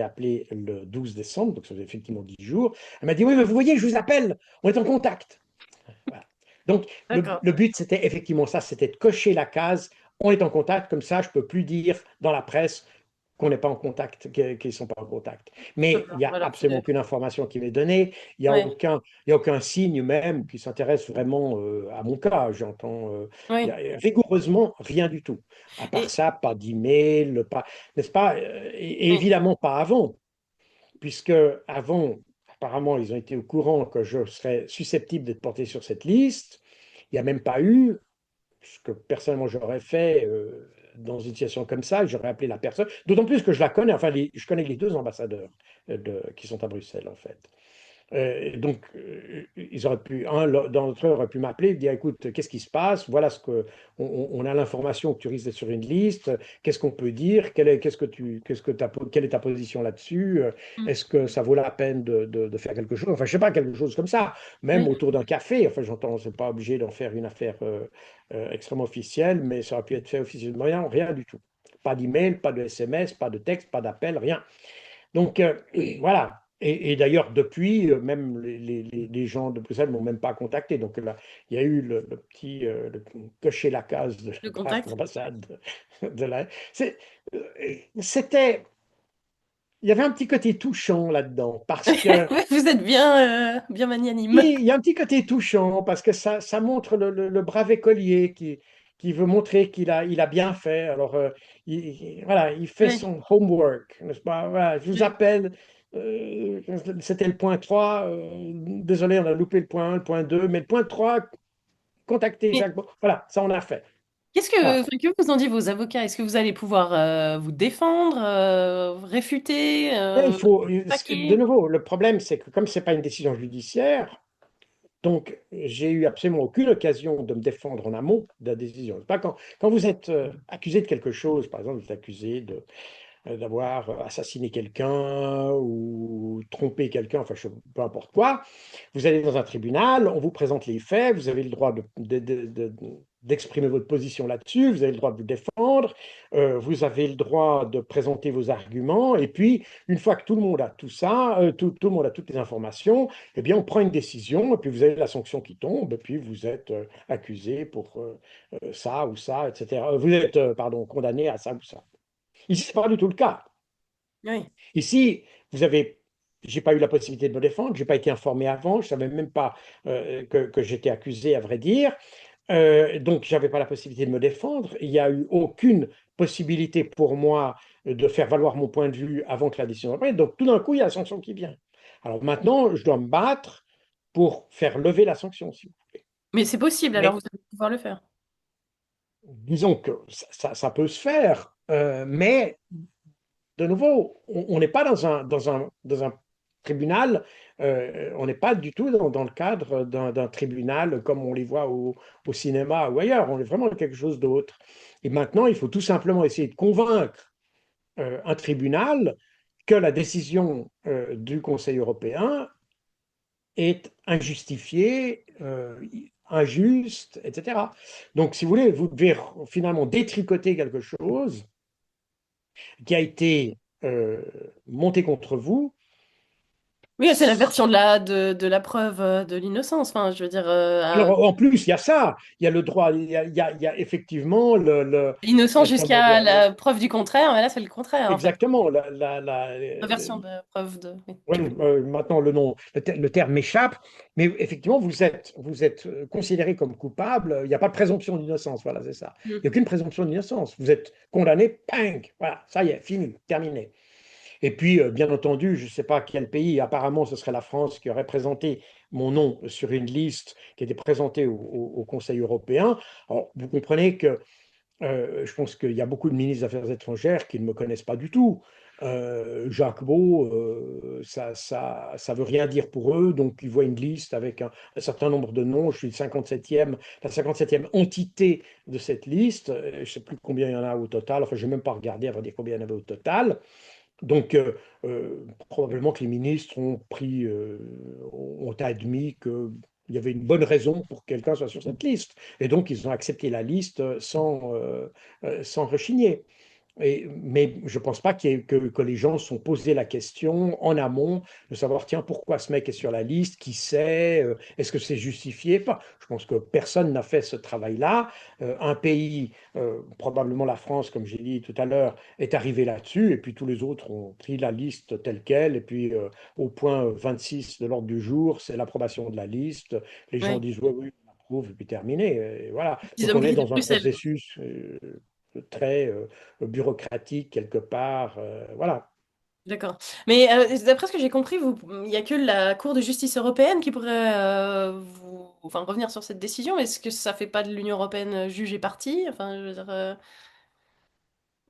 appelé le 12 décembre, donc ça faisait effectivement 10 jours. Elle m'a dit, oui, mais vous voyez, je vous appelle, on est en contact. Voilà. Donc, D'accord. le but, c'était effectivement ça, c'était de cocher la case, on est en contact, comme ça, je ne peux plus dire dans la presse qu'on n'est pas en contact, qu'ils ne sont pas en contact. Mais il n'y a Voilà, absolument aucune information qui m'est donnée, ouais, il y a aucun signe même qui s'intéresse vraiment à mon cas. J'entends, il y oui. a rigoureusement rien du tout. À part Et, ça, pas d'email, pas, n'est-ce pas? Et oui, évidemment pas avant, puisque avant, apparemment, ils ont été au courant que je serais susceptible d'être porté sur cette liste. Il n'y a même pas eu ce que personnellement j'aurais fait dans une situation comme ça, j'aurais appelé la personne, d'autant plus que je la connais, enfin je connais les deux ambassadeurs qui sont à Bruxelles en fait. Donc, ils auraient pu, un d'entre eux aurait pu m'appeler et dire, écoute, qu'est-ce qui se passe? Voilà ce que, on a l'information que tu risques d'être sur une liste. Qu'est-ce qu'on peut dire? Quelle est ta position là-dessus? mm, Est-ce que ça vaut la peine de faire quelque chose? Enfin, je sais pas, quelque chose comme ça. Même oui. autour d'un café. Enfin, j'entends, c'est pas obligé d'en faire une affaire extrêmement officielle, mais ça aurait pu être fait officiellement. Rien, rien du tout. Pas d'email, pas de SMS, pas de texte, pas d'appel, rien. Donc, voilà. Et d'ailleurs, depuis, même les gens de Bruxelles ne m'ont même pas contacté. Donc là, il y a eu le petit cocher la case de Le par contact. l'ambassade de la. c'est- C'était. Il y avait un petit côté touchant là-dedans parce que Ouais, vous êtes bien, bien magnanime. oui, il y a un petit côté touchant parce que ça montre le brave écolier qui veut montrer il a bien fait. Alors, voilà, il fait Oui, son homework, n'est-ce pas? Voilà, je vous oui. appelle, c'était le point 3. Désolé, on a loupé le point 1, le point 2, mais le point 3, contactez Mais Jacques. Voilà, ça on a fait. Voilà. que vous en dit vos avocats? Est-ce que vous allez pouvoir vous défendre, réfuter, Et il faut, de attaquer? nouveau, le problème, c'est que comme ce n'est pas une décision judiciaire, donc, j'ai eu absolument aucune occasion de me défendre en amont de la décision. C'est pas quand vous êtes accusé de quelque chose, par exemple, vous êtes accusé d'avoir assassiné quelqu'un ou trompé quelqu'un, enfin, peu importe quoi, vous allez dans un tribunal, on vous présente les faits, vous avez le droit d'exprimer votre position là-dessus, vous avez le droit de vous défendre, vous avez le droit de présenter vos arguments, et puis, une fois que tout le monde a tout ça, tout le monde a toutes les informations, eh bien, on prend une décision, et puis vous avez la sanction qui tombe, et puis vous êtes accusé pour ça ou ça, etc. Vous êtes, pardon, condamné à ça ou ça. Ici, ce n'est pas du tout le cas. Oui. Ici, vous avez, j'ai pas eu la possibilité de me défendre, j'ai pas été informé avant, je savais même pas que j'étais accusé, à vrai dire. Donc, j'avais pas la possibilité de me défendre. Il n'y a eu aucune possibilité pour moi de faire valoir mon point de vue avant que la décision soit prise. Donc, tout d'un coup, il y a la sanction qui vient. Alors maintenant, je dois me battre pour faire lever la sanction, si vous voulez. Mais c'est possible, alors vous Mais allez pouvoir le faire. disons que ça peut se faire, mais de nouveau, on n'est pas dans un tribunal, on n'est pas du tout dans le cadre d'un tribunal comme on les voit au cinéma ou ailleurs, on est vraiment dans quelque chose d'autre. Et maintenant, il faut tout simplement essayer de convaincre un tribunal que la décision du Conseil européen est injustifiée, injuste, etc. Donc, si vous voulez, vous devez finalement détricoter quelque chose qui a été monté contre vous. Oui, c'est la version de la preuve de l'innocence. Enfin, je veux dire, Alors, en plus, il y a ça, il y a le droit, il y a effectivement l'innocence comment jusqu'à dire, la preuve du contraire, mais là, c'est le contraire, en fait. exactement, La version de preuve de. Oui. ouais, maintenant le nom, le terme m'échappe, mais effectivement, vous êtes considéré comme coupable, il n'y a pas de présomption d'innocence, voilà, c'est ça. Il n'y a Mm. aucune présomption d'innocence, vous êtes condamné, bang, voilà, ça y est, fini, terminé. Et puis, bien entendu, je ne sais pas quel pays, apparemment ce serait la France qui aurait présenté mon nom sur une liste qui était présentée au Conseil européen. Alors, vous comprenez que je pense qu'il y a beaucoup de ministres des Affaires étrangères qui ne me connaissent pas du tout. Jacques Beau, ça veut rien dire pour eux, donc ils voient une liste avec un certain nombre de noms. Je suis le 57e, la 57e entité de cette liste. Je ne sais plus combien il y en a au total. Enfin, je n'ai même pas regardé à vrai dire combien il y en avait au total. Donc, probablement que les ministres ont admis qu'il y avait une bonne raison pour que quelqu'un soit sur cette liste. Et donc, ils ont accepté la liste sans rechigner. Mais je ne pense pas que les gens se sont posés la question en amont de savoir, tiens, pourquoi ce mec est sur la liste, qui c'est, est-ce que c'est justifié? Enfin, je pense que personne n'a fait ce travail-là. Un pays, probablement la France, comme j'ai dit tout à l'heure, est arrivé là-dessus, et puis tous les autres ont pris la liste telle qu'elle, et puis au point 26 de l'ordre du jour, c'est l'approbation de la liste. Les gens Oui. disent, oui, oui, on approuve, et puis terminé. Et voilà. Ils Donc ont on est pris de dans un Bruxelles. processus très bureaucratique quelque part. Voilà. D'accord. Mais d'après ce que j'ai compris, il n'y a que la Cour de justice européenne qui pourrait enfin, revenir sur cette décision. Mais est-ce que ça fait pas de l'Union européenne juge et partie? Enfin, je veux dire,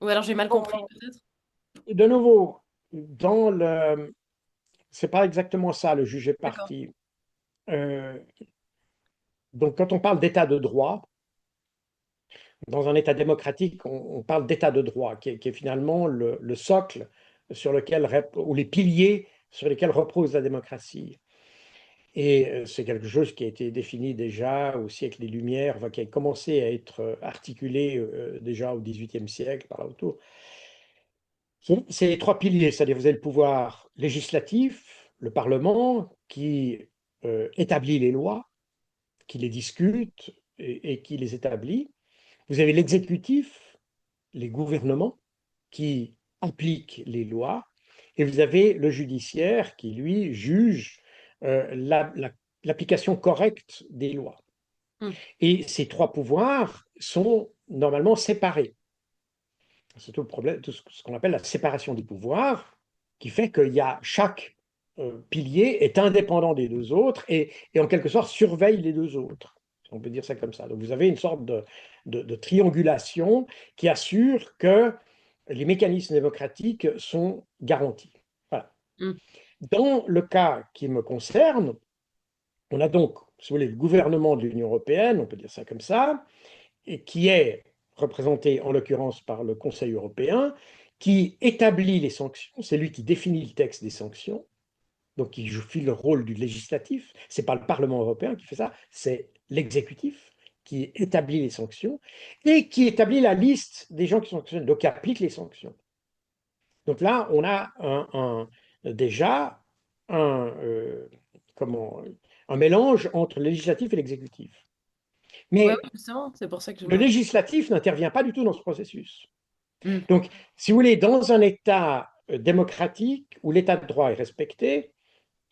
ou alors j'ai mal compris, peut-être. De nouveau, dans le, c'est pas exactement ça le juge est D'accord. parti. Donc quand on parle d'état de droit, dans un état démocratique, on parle d'état de droit, qui est finalement le socle sur lequel, ou les piliers sur lesquels repose la démocratie. Et c'est quelque chose qui a été défini déjà au siècle des Lumières, enfin, qui a commencé à être articulé déjà au XVIIIe siècle, par là autour. C'est les trois piliers, c'est-à-dire vous avez le pouvoir législatif, le Parlement, qui établit les lois, qui les discute et qui les établit. Vous avez l'exécutif, les gouvernements, qui appliquent les lois. Et vous avez le judiciaire qui, lui, juge l'application correcte des lois. Hmm. Et ces trois pouvoirs sont normalement séparés. C'est tout le problème, tout ce qu'on appelle la séparation des pouvoirs, qui fait qu'il y a chaque pilier est indépendant des deux autres et en quelque sorte surveille les deux autres. On peut dire ça comme ça. Donc vous avez une sorte de triangulation qui assure que les mécanismes démocratiques sont garantis. Voilà. Hmm. Dans le cas qui me concerne, on a donc, si vous voulez, le gouvernement de l'Union européenne, on peut dire ça comme ça, et qui est représenté en l'occurrence par le Conseil européen, qui établit les sanctions, c'est lui qui définit le texte des sanctions, donc il joue le rôle du législatif, ce n'est pas le Parlement européen qui fait ça, c'est l'exécutif qui établit les sanctions et qui établit la liste des gens qui sont sanctionnés, donc qui applique les sanctions. Donc là, on a déjà un, comment, un mélange entre le législatif et l'exécutif. Ouais, Mais ouais, justement, c'est pour ça que je le me... législatif n'intervient pas du tout dans ce processus. Hmm. Donc, si vous voulez, dans un État démocratique où l'État de droit est respecté,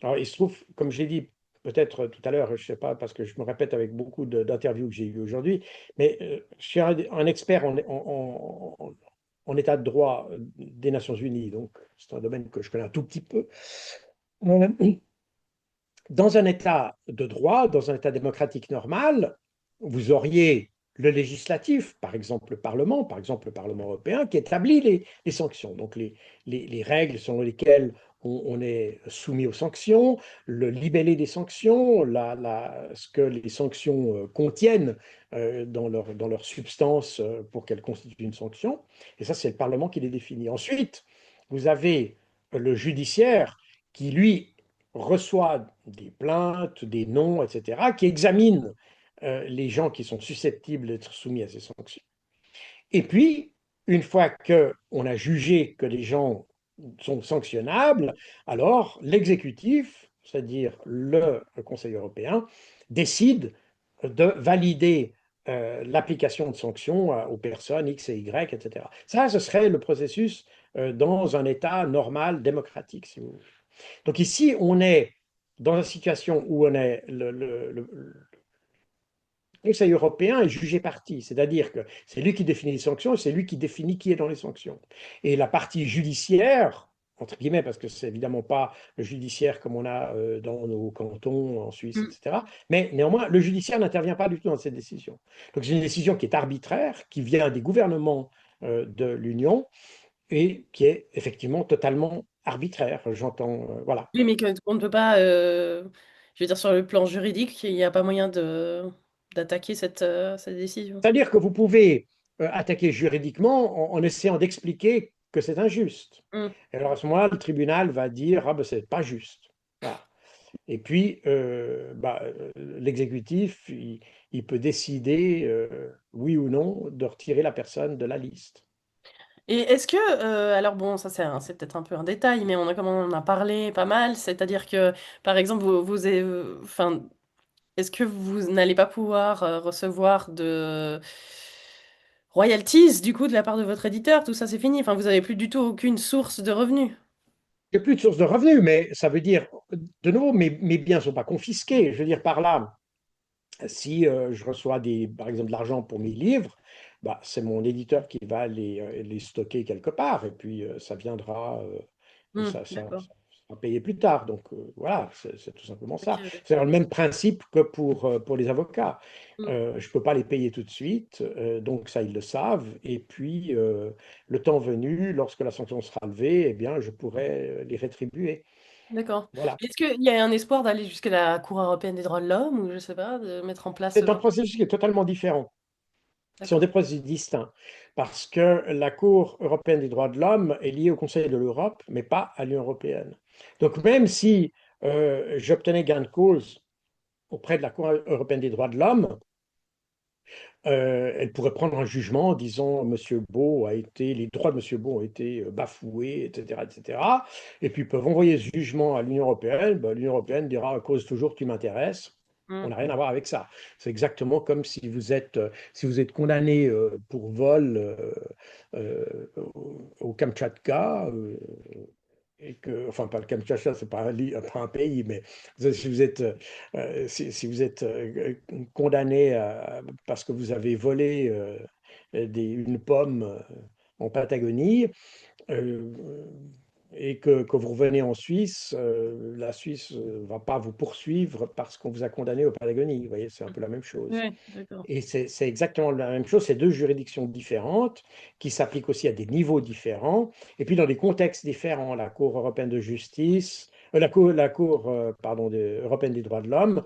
alors il se trouve, comme je l'ai dit peut-être tout à l'heure, je ne sais pas, parce que je me répète avec beaucoup d'interviews que j'ai eues aujourd'hui, mais je suis un expert en État de droit des Nations Unies, donc c'est un domaine que je connais un tout petit peu. Euh, Dans un État de droit, dans un État démocratique normal, vous auriez le législatif, par exemple le Parlement européen, qui établit les sanctions. Donc les règles selon lesquelles on est soumis aux sanctions, le libellé des sanctions, ce que les sanctions contiennent dans leur substance pour qu'elles constituent une sanction. Et ça, c'est le Parlement qui les définit. Ensuite, vous avez le judiciaire qui, lui, reçoit des plaintes, des noms, etc., qui examine les gens qui sont susceptibles d'être soumis à ces sanctions. Et puis, une fois qu'on a jugé que les gens sont sanctionnables, alors l'exécutif, c'est-à-dire le Conseil européen, décide de valider l'application de sanctions aux personnes X et Y, etc. Ça, ce serait le processus dans un État normal, démocratique, si vous voulez. Donc ici, on est dans une situation où on est le Conseil européen est jugé partie, c'est-à-dire que c'est lui qui définit les sanctions et c'est lui qui définit qui est dans les sanctions. Et la partie judiciaire, entre guillemets, parce que c'est évidemment pas le judiciaire comme on a dans nos cantons en Suisse, Hmm. etc. Mais néanmoins, le judiciaire n'intervient pas du tout dans cette décision. Donc c'est une décision qui est arbitraire, qui vient des gouvernements de l'Union et qui est effectivement totalement arbitraire. J'entends, voilà. Oui, mais qu'on ne peut pas, je veux dire, sur le plan juridique, il n'y a pas moyen de d'attaquer cette décision. C'est-à-dire que vous pouvez attaquer juridiquement en essayant d'expliquer que c'est injuste. Hmm. Et alors à ce moment-là, le tribunal va dire, ah ben c'est pas juste. Voilà. Et puis, l'exécutif, il peut décider, oui ou non, de retirer la personne de la liste. Et est-ce que, alors bon, ça c'est peut-être un peu un détail, mais comme on en a parlé pas mal, c'est-à-dire que, par exemple, enfin, est-ce que vous n'allez pas pouvoir recevoir de royalties du coup de la part de votre éditeur? Tout ça c'est fini. Enfin, vous avez plus du tout aucune source de revenus. Il n'y a plus de source de revenus, mais ça veut dire, de nouveau, mes biens ne sont pas confisqués. Je veux dire par là, si je reçois par exemple de l'argent pour mes livres, bah, c'est mon éditeur qui va les stocker quelque part et puis ça viendra, D'accord. ça sera payé plus tard. Donc voilà, c'est tout simplement Ok, ça. ouais. C'est le même principe que pour les avocats. Hmm. Je ne peux pas les payer tout de suite, donc ça ils le savent. Et puis le temps venu, lorsque la sanction sera levée, eh bien je pourrai les rétribuer. D'accord. Voilà. Est-ce qu'il y a un espoir d'aller jusqu'à la Cour européenne des droits de l'homme ou je sais pas, de mettre en place ce C'est un genre. processus qui est totalement différent. Ce sont D'accord. des processus distincts parce que la Cour européenne des droits de l'homme est liée au Conseil de l'Europe, mais pas à l'Union européenne. Donc même si j'obtenais gain de cause auprès de la Cour européenne des droits de l'homme, elle pourrait prendre un jugement en disant Monsieur Beau a été, les droits de Monsieur Beau ont été bafoués, etc., etc. Et cetera. Et puis ils peuvent envoyer ce jugement à l'Union européenne. Ben, l'Union européenne dira cause toujours tu m'intéresses. On Hmm. n'a rien à voir avec ça. C'est exactement comme si vous êtes condamné pour vol au Kamtchatka, et que, enfin pas le Kamtchatka, c'est pas pas un pays, mais si vous êtes condamné parce que vous avez volé une pomme en Patagonie, euh, et que vous revenez en Suisse, la Suisse ne va pas vous poursuivre parce qu'on vous a condamné au Patagonie. Vous voyez, c'est un peu la même chose. Ouais, d'accord. Et c'est exactement la même chose, c'est deux juridictions différentes qui s'appliquent aussi à des niveaux différents et puis dans des contextes différents. La Cour européenne de justice, européenne des droits de l'homme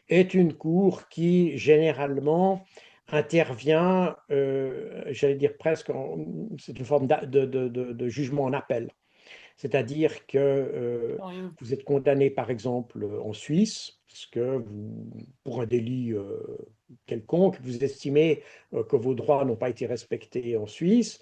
est une cour qui généralement intervient, j'allais dire presque, c'est une forme de jugement en appel. C'est-à-dire que Curieux. vous êtes condamné, par exemple, en Suisse, parce que pour un délit quelconque, vous estimez que vos droits n'ont pas été respectés en Suisse.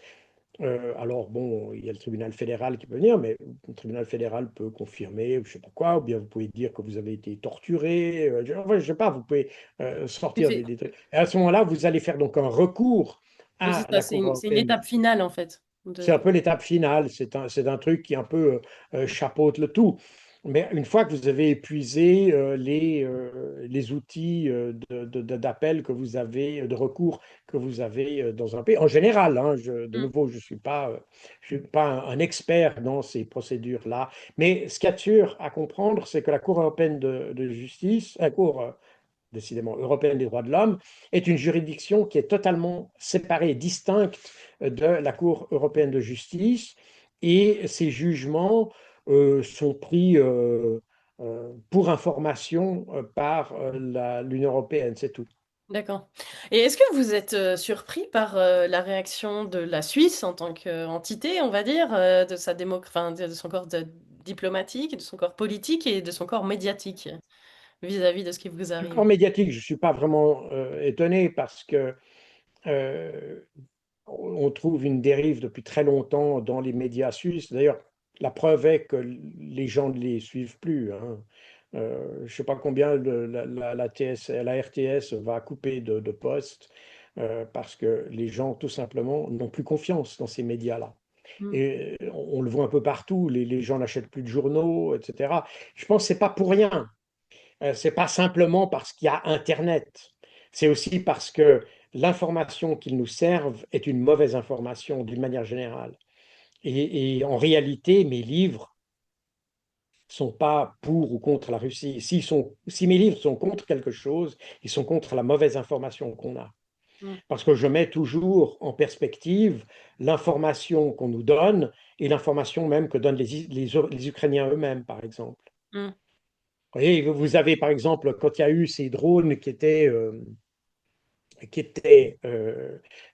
Alors, bon, il y a le tribunal fédéral qui peut venir, mais le tribunal fédéral peut confirmer, je ne sais pas quoi, ou bien vous pouvez dire que vous avez été torturé. Enfin, je sais pas, vous pouvez Mais sortir des trucs. Et à ce moment-là, vous allez faire donc un recours oui, à c'est ça, la Cour c'est une européenne. étape finale en fait. C'est un peu l'étape finale, c'est un truc qui un peu chapeaute le tout. Mais une fois que vous avez épuisé les outils d'appel que vous avez, de recours que vous avez dans un pays, en général, hein, de Mm. nouveau, je suis pas un expert dans ces procédures-là, mais ce qu'il y a de sûr à comprendre, c'est que la Cour européenne de justice, la Cour décidément européenne des droits de l'homme, est une juridiction qui est totalement séparée et distincte de la Cour européenne de justice, et ces jugements sont pris pour information par l'Union européenne, c'est tout. D'accord. Et est-ce que vous êtes surpris par la réaction de la Suisse en tant qu'entité, on va dire, de enfin, de son corps diplomatique, de son corps politique et de son corps médiatique vis-à-vis de ce qui vous Le corps arrive? médiatique, je ne suis pas vraiment étonné parce que euh, on trouve une dérive depuis très longtemps dans les médias suisses. D'ailleurs, la preuve est que les gens ne les suivent plus, hein. Je ne sais pas combien la RTS va couper de postes parce que les gens, tout simplement, n'ont plus confiance dans ces médias-là. Mm. Et on le voit un peu partout, les gens n'achètent plus de journaux, etc. Je pense que ce n'est pas pour rien. C'est pas simplement parce qu'il y a Internet. C'est aussi parce que l'information qu'ils nous servent est une mauvaise information d'une manière générale. Et en réalité, mes livres sont pas pour ou contre la Russie. Si mes livres sont contre quelque chose, ils sont contre la mauvaise information qu'on a. Mm, Parce que je mets toujours en perspective l'information qu'on nous donne et l'information même que donnent les Ukrainiens eux-mêmes, par exemple. mm, Vous voyez, vous avez, par exemple, quand il y a eu ces drones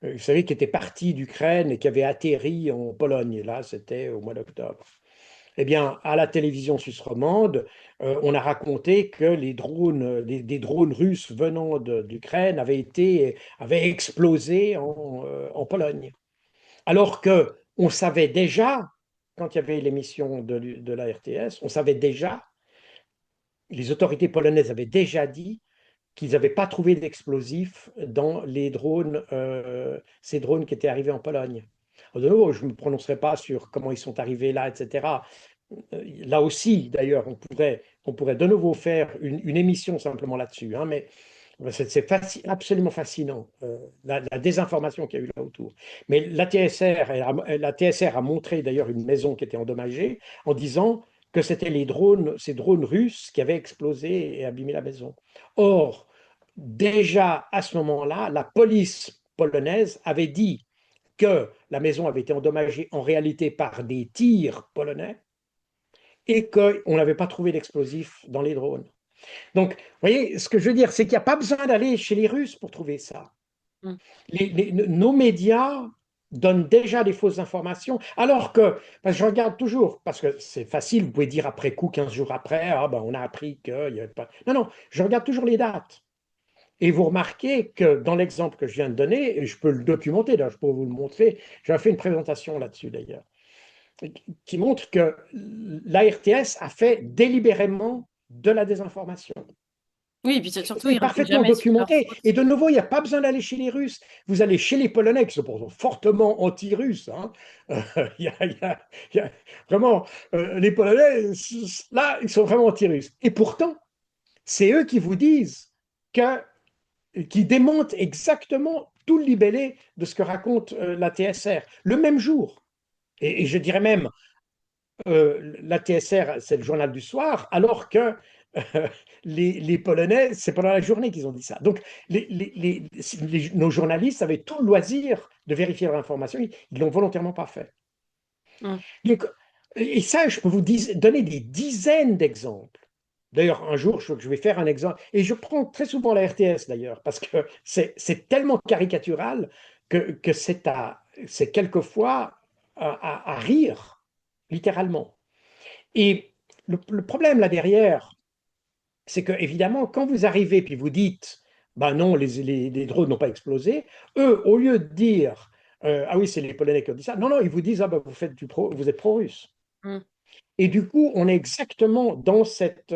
vous savez, qui étaient partis d'Ukraine et qui avaient atterri en Pologne. Là, c'était au mois d'octobre. Eh bien, à la télévision suisse romande, on a raconté que les drones, des drones russes venant d'Ukraine avaient explosé en Pologne. Alors que on savait déjà, quand il y avait l'émission de la RTS, on savait déjà, les autorités polonaises avaient déjà dit qu'ils n'avaient pas trouvé d'explosifs dans les drones, ces drones qui étaient arrivés en Pologne. De nouveau, je ne me prononcerai pas sur comment ils sont arrivés là, etc. Là aussi, d'ailleurs, on pourrait de nouveau faire une émission simplement là-dessus, hein, mais absolument fascinant, la désinformation qu'il y a eu là autour. Mais la TSR a montré d'ailleurs une maison qui était endommagée en disant que c'était ces drones russes qui avaient explosé et abîmé la maison. Or, déjà à ce moment-là, la police polonaise avait dit que la maison avait été endommagée en réalité par des tirs polonais et qu'on n'avait pas trouvé d'explosifs dans les drones. Donc, vous voyez, ce que je veux dire, c'est qu'il n'y a pas besoin d'aller chez les Russes pour trouver ça. mm. Nos médias donnent déjà des fausses informations, alors que, parce que je regarde toujours, parce que c'est facile, vous pouvez dire après coup, 15 jours après, ah ben on a appris qu'il n'y avait pas. Non, non, je regarde toujours les dates. Et vous remarquez que dans l'exemple que je viens de donner, et je peux le documenter, là, je peux vous le montrer, j'ai fait une présentation là-dessus d'ailleurs, qui montre que l'ARTS a fait délibérément de la désinformation. Oui, et puis surtout, C'est ils reculent parfaitement jamais sur leurs documenté. Et fautes. de nouveau, il n'y a pas besoin d'aller chez les Russes. Vous allez chez les Polonais, qui sont pourtant fortement anti-russes, hein. Vraiment, les Polonais, là, ils sont vraiment anti-russes. Et pourtant, c'est eux qui vous disent qui démentent exactement tout le libellé de ce que raconte la TSR, le même jour. Et je dirais même, la TSR, c'est le journal du soir, alors que les Polonais, c'est pendant la journée qu'ils ont dit ça. Donc, nos journalistes avaient tout le loisir de vérifier leur information, ils ne l'ont volontairement pas fait. Mm. Donc, et ça, je peux vous donner des dizaines d'exemples. D'ailleurs, un jour, je vais faire un exemple, et je prends très souvent la RTS d'ailleurs, parce que c'est tellement caricatural que c'est quelquefois à rire, littéralement. Et le problème là derrière, c'est que évidemment, quand vous arrivez puis vous dites, ben non, les drones n'ont pas explosé, eux, au lieu de dire, ah oui, c'est les Polonais qui ont dit ça, non, non, ils vous disent, ah ben vous êtes pro-russe. Mm. Et du coup, on est exactement dans cette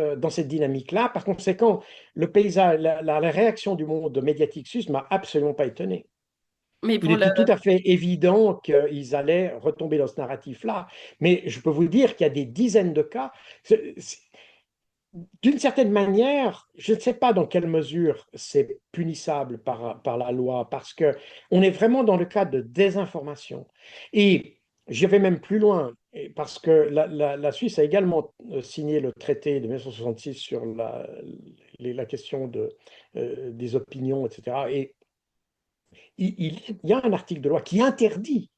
dynamique-là. Par conséquent, le paysage, la réaction du monde médiatique suisse m'a absolument pas étonné. Mais Il pour le... était tout à fait évident qu'ils allaient retomber dans ce narratif-là. Mais je peux vous dire qu'il y a des dizaines de cas. D'une certaine manière, je ne sais pas dans quelle mesure c'est punissable par la loi, parce que on est vraiment dans le cas de désinformation. Et je vais même plus loin, parce que la Suisse a également signé le traité de 1966 sur la question des opinions, etc. Et il y a un article de loi qui interdit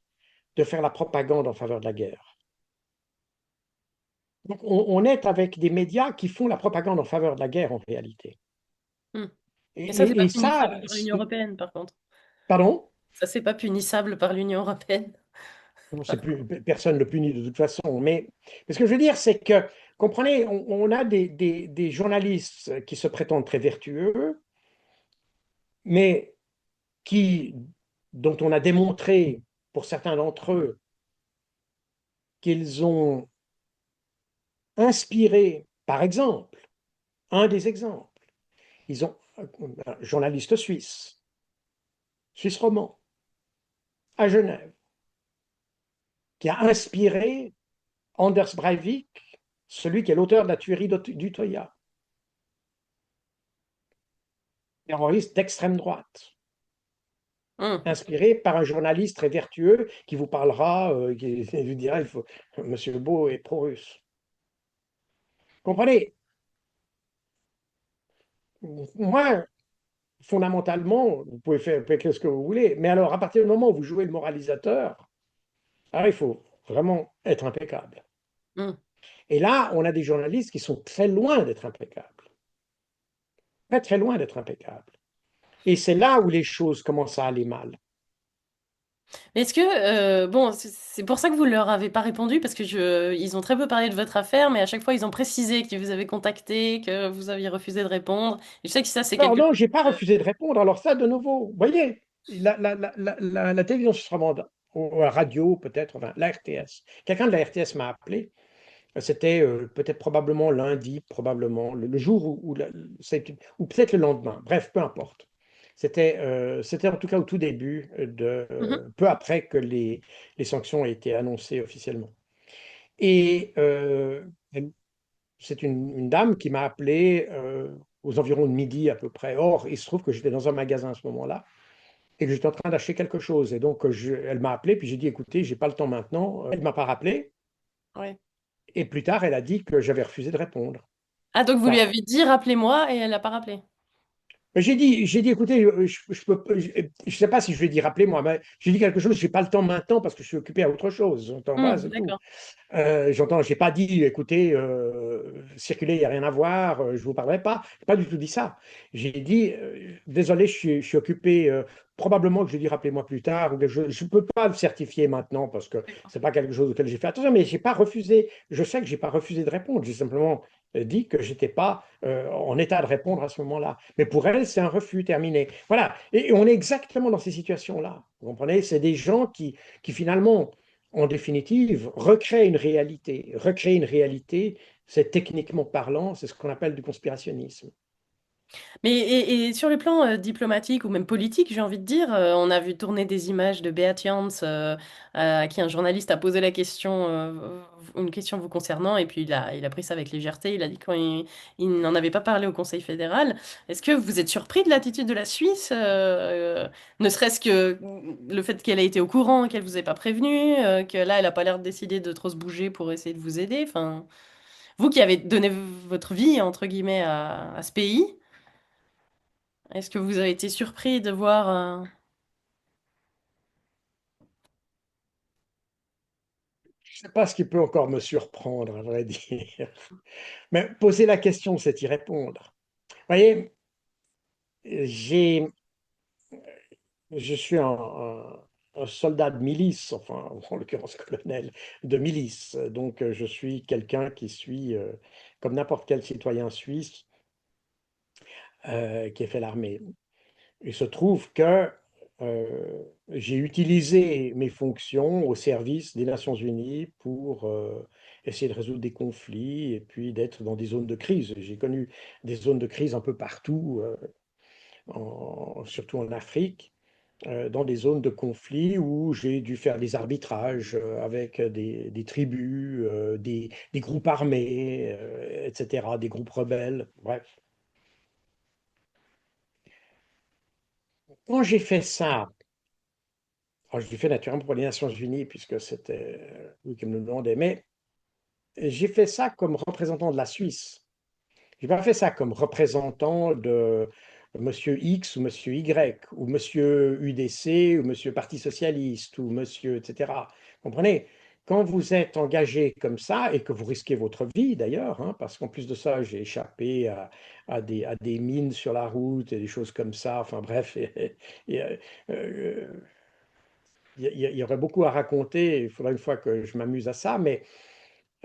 de faire la propagande en faveur de la guerre. Donc on est avec des médias qui font la propagande en faveur de la guerre en réalité. Mm. Et, Et ça, c'est pas et ça, punissable par l'Union européenne, par contre. pardon? Ça, c'est pas punissable par l'Union européenne. Non, Par contre. personne ne le punit de toute façon. Mais ce que je veux dire, c'est que, comprenez, on a des journalistes qui se prétendent très vertueux, mais dont on a démontré, pour certains d'entre eux, qu'ils ont inspiré, par exemple, un des exemples, ils ont un journaliste suisse roman, à Genève, qui a inspiré Anders Breivik, celui qui est l'auteur de la tuerie d'Utøya, terroriste d'extrême droite, Mm. inspiré par un journaliste très vertueux qui vous parlera, qui vous dira, Monsieur Beau est pro-russe. Comprenez? Moi, fondamentalement, vous pouvez faire ce que vous voulez, mais alors à partir du moment où vous jouez le moralisateur, alors il faut vraiment être impeccable. Hmm. Et là, on a des journalistes qui sont très loin d'être impeccables, très très loin d'être impeccables. Et c'est là où les choses commencent à aller mal. Est-ce que, bon, c'est pour ça que vous leur avez pas répondu, parce que ils ont très peu parlé de votre affaire, mais à chaque fois, ils ont précisé que vous avez contacté, que vous aviez refusé de répondre. Et je sais que ça, c'est Alors quelque non, chose. j'ai pas refusé de répondre. Alors ça, de nouveau, vous voyez, la télévision sur commande, ou la radio peut-être, enfin la RTS. Quelqu'un de la RTS m'a appelé. C'était peut-être probablement lundi, probablement le jour ou peut-être le lendemain. Bref, peu importe. C'était en tout cas au tout début, Mhm. peu après que les sanctions aient été annoncées officiellement. Et c'est une dame qui m'a appelé aux environs de midi à peu près. Or, il se trouve que j'étais dans un magasin à ce moment-là et que j'étais en train d'acheter quelque chose. Et donc, elle m'a appelé, puis j'ai dit, écoutez, j'ai pas le temps maintenant. Elle m'a pas rappelé. Ouais. Et plus tard, elle a dit que j'avais refusé de répondre. Ah, donc vous lui Enfin, avez dit, rappelez-moi, et elle n'a pas rappelé. j'ai dit, écoutez, je sais pas si je vais dire rappelez-moi, mais j'ai dit quelque chose, j'ai pas le temps maintenant parce que je suis occupé à autre chose. J'entends pas, c'est tout. D'accord. J'ai pas dit, écoutez, circulez, il n'y a rien à voir, je vous parlerai pas. J'ai pas du tout dit ça. J'ai dit, désolé, je suis occupé. Probablement que je dis, rappelez-moi plus tard. Ou que je ne peux pas le certifier maintenant parce que D'accord. c'est pas quelque chose auquel j'ai fait attention. Mais j'ai pas refusé. Je sais que j'ai pas refusé de répondre. J'ai simplement dit que j'étais pas en état de répondre à ce moment-là. Mais pour elle, c'est un refus terminé. Voilà. Et on est exactement dans ces situations-là. Vous comprenez? C'est des gens qui finalement en définitive, recréer une réalité. Recréer une réalité, c'est techniquement parlant, c'est ce qu'on appelle du conspirationnisme. Mais et sur le plan diplomatique ou même politique, j'ai envie de dire, on a vu tourner des images de Beat Jans à qui un journaliste a posé la question, une question vous concernant, et puis il a pris ça avec légèreté. Il a dit il n'en avait pas parlé au Conseil fédéral. Est-ce que vous êtes surpris de l'attitude de la Suisse, ne serait-ce que le fait qu'elle ait été au courant, qu'elle vous ait pas prévenu, que là elle a pas l'air de décider de trop se bouger pour essayer de vous aider. Enfin, vous qui avez donné votre vie entre guillemets à ce pays. Est-ce que vous avez été surpris de voir... Je ne sais pas ce qui peut encore me surprendre, à vrai dire. Mais poser la question, c'est y répondre. Vous voyez, j'ai, je suis un soldat de milice, enfin, en l'occurrence colonel de milice. Donc, je suis quelqu'un qui suit, comme n'importe quel citoyen suisse, qui a fait l'armée. Il se trouve que j'ai utilisé mes fonctions au service des Nations Unies pour essayer de résoudre des conflits et puis d'être dans des zones de crise. J'ai connu des zones de crise un peu partout, surtout en Afrique, dans des zones de conflit où j'ai dû faire des arbitrages avec des tribus, des groupes armés, etc., des groupes rebelles, bref. Quand j'ai fait ça, alors, je l'ai fait naturellement pour les Nations Unies, puisque c'était lui qui me le demandait, mais j'ai fait ça comme représentant de la Suisse. Je n'ai pas fait ça comme représentant de Monsieur X ou Monsieur Y, ou Monsieur UDC, ou Monsieur Parti Socialiste, ou Monsieur, etc. Comprenez? Quand vous êtes engagé comme ça, et que vous risquez votre vie d'ailleurs, hein, parce qu'en plus de ça, j'ai échappé à des mines sur la route et des choses comme ça, enfin bref, et, euh, il y aurait beaucoup à raconter. Il faudra une fois que je m'amuse à ça. Mais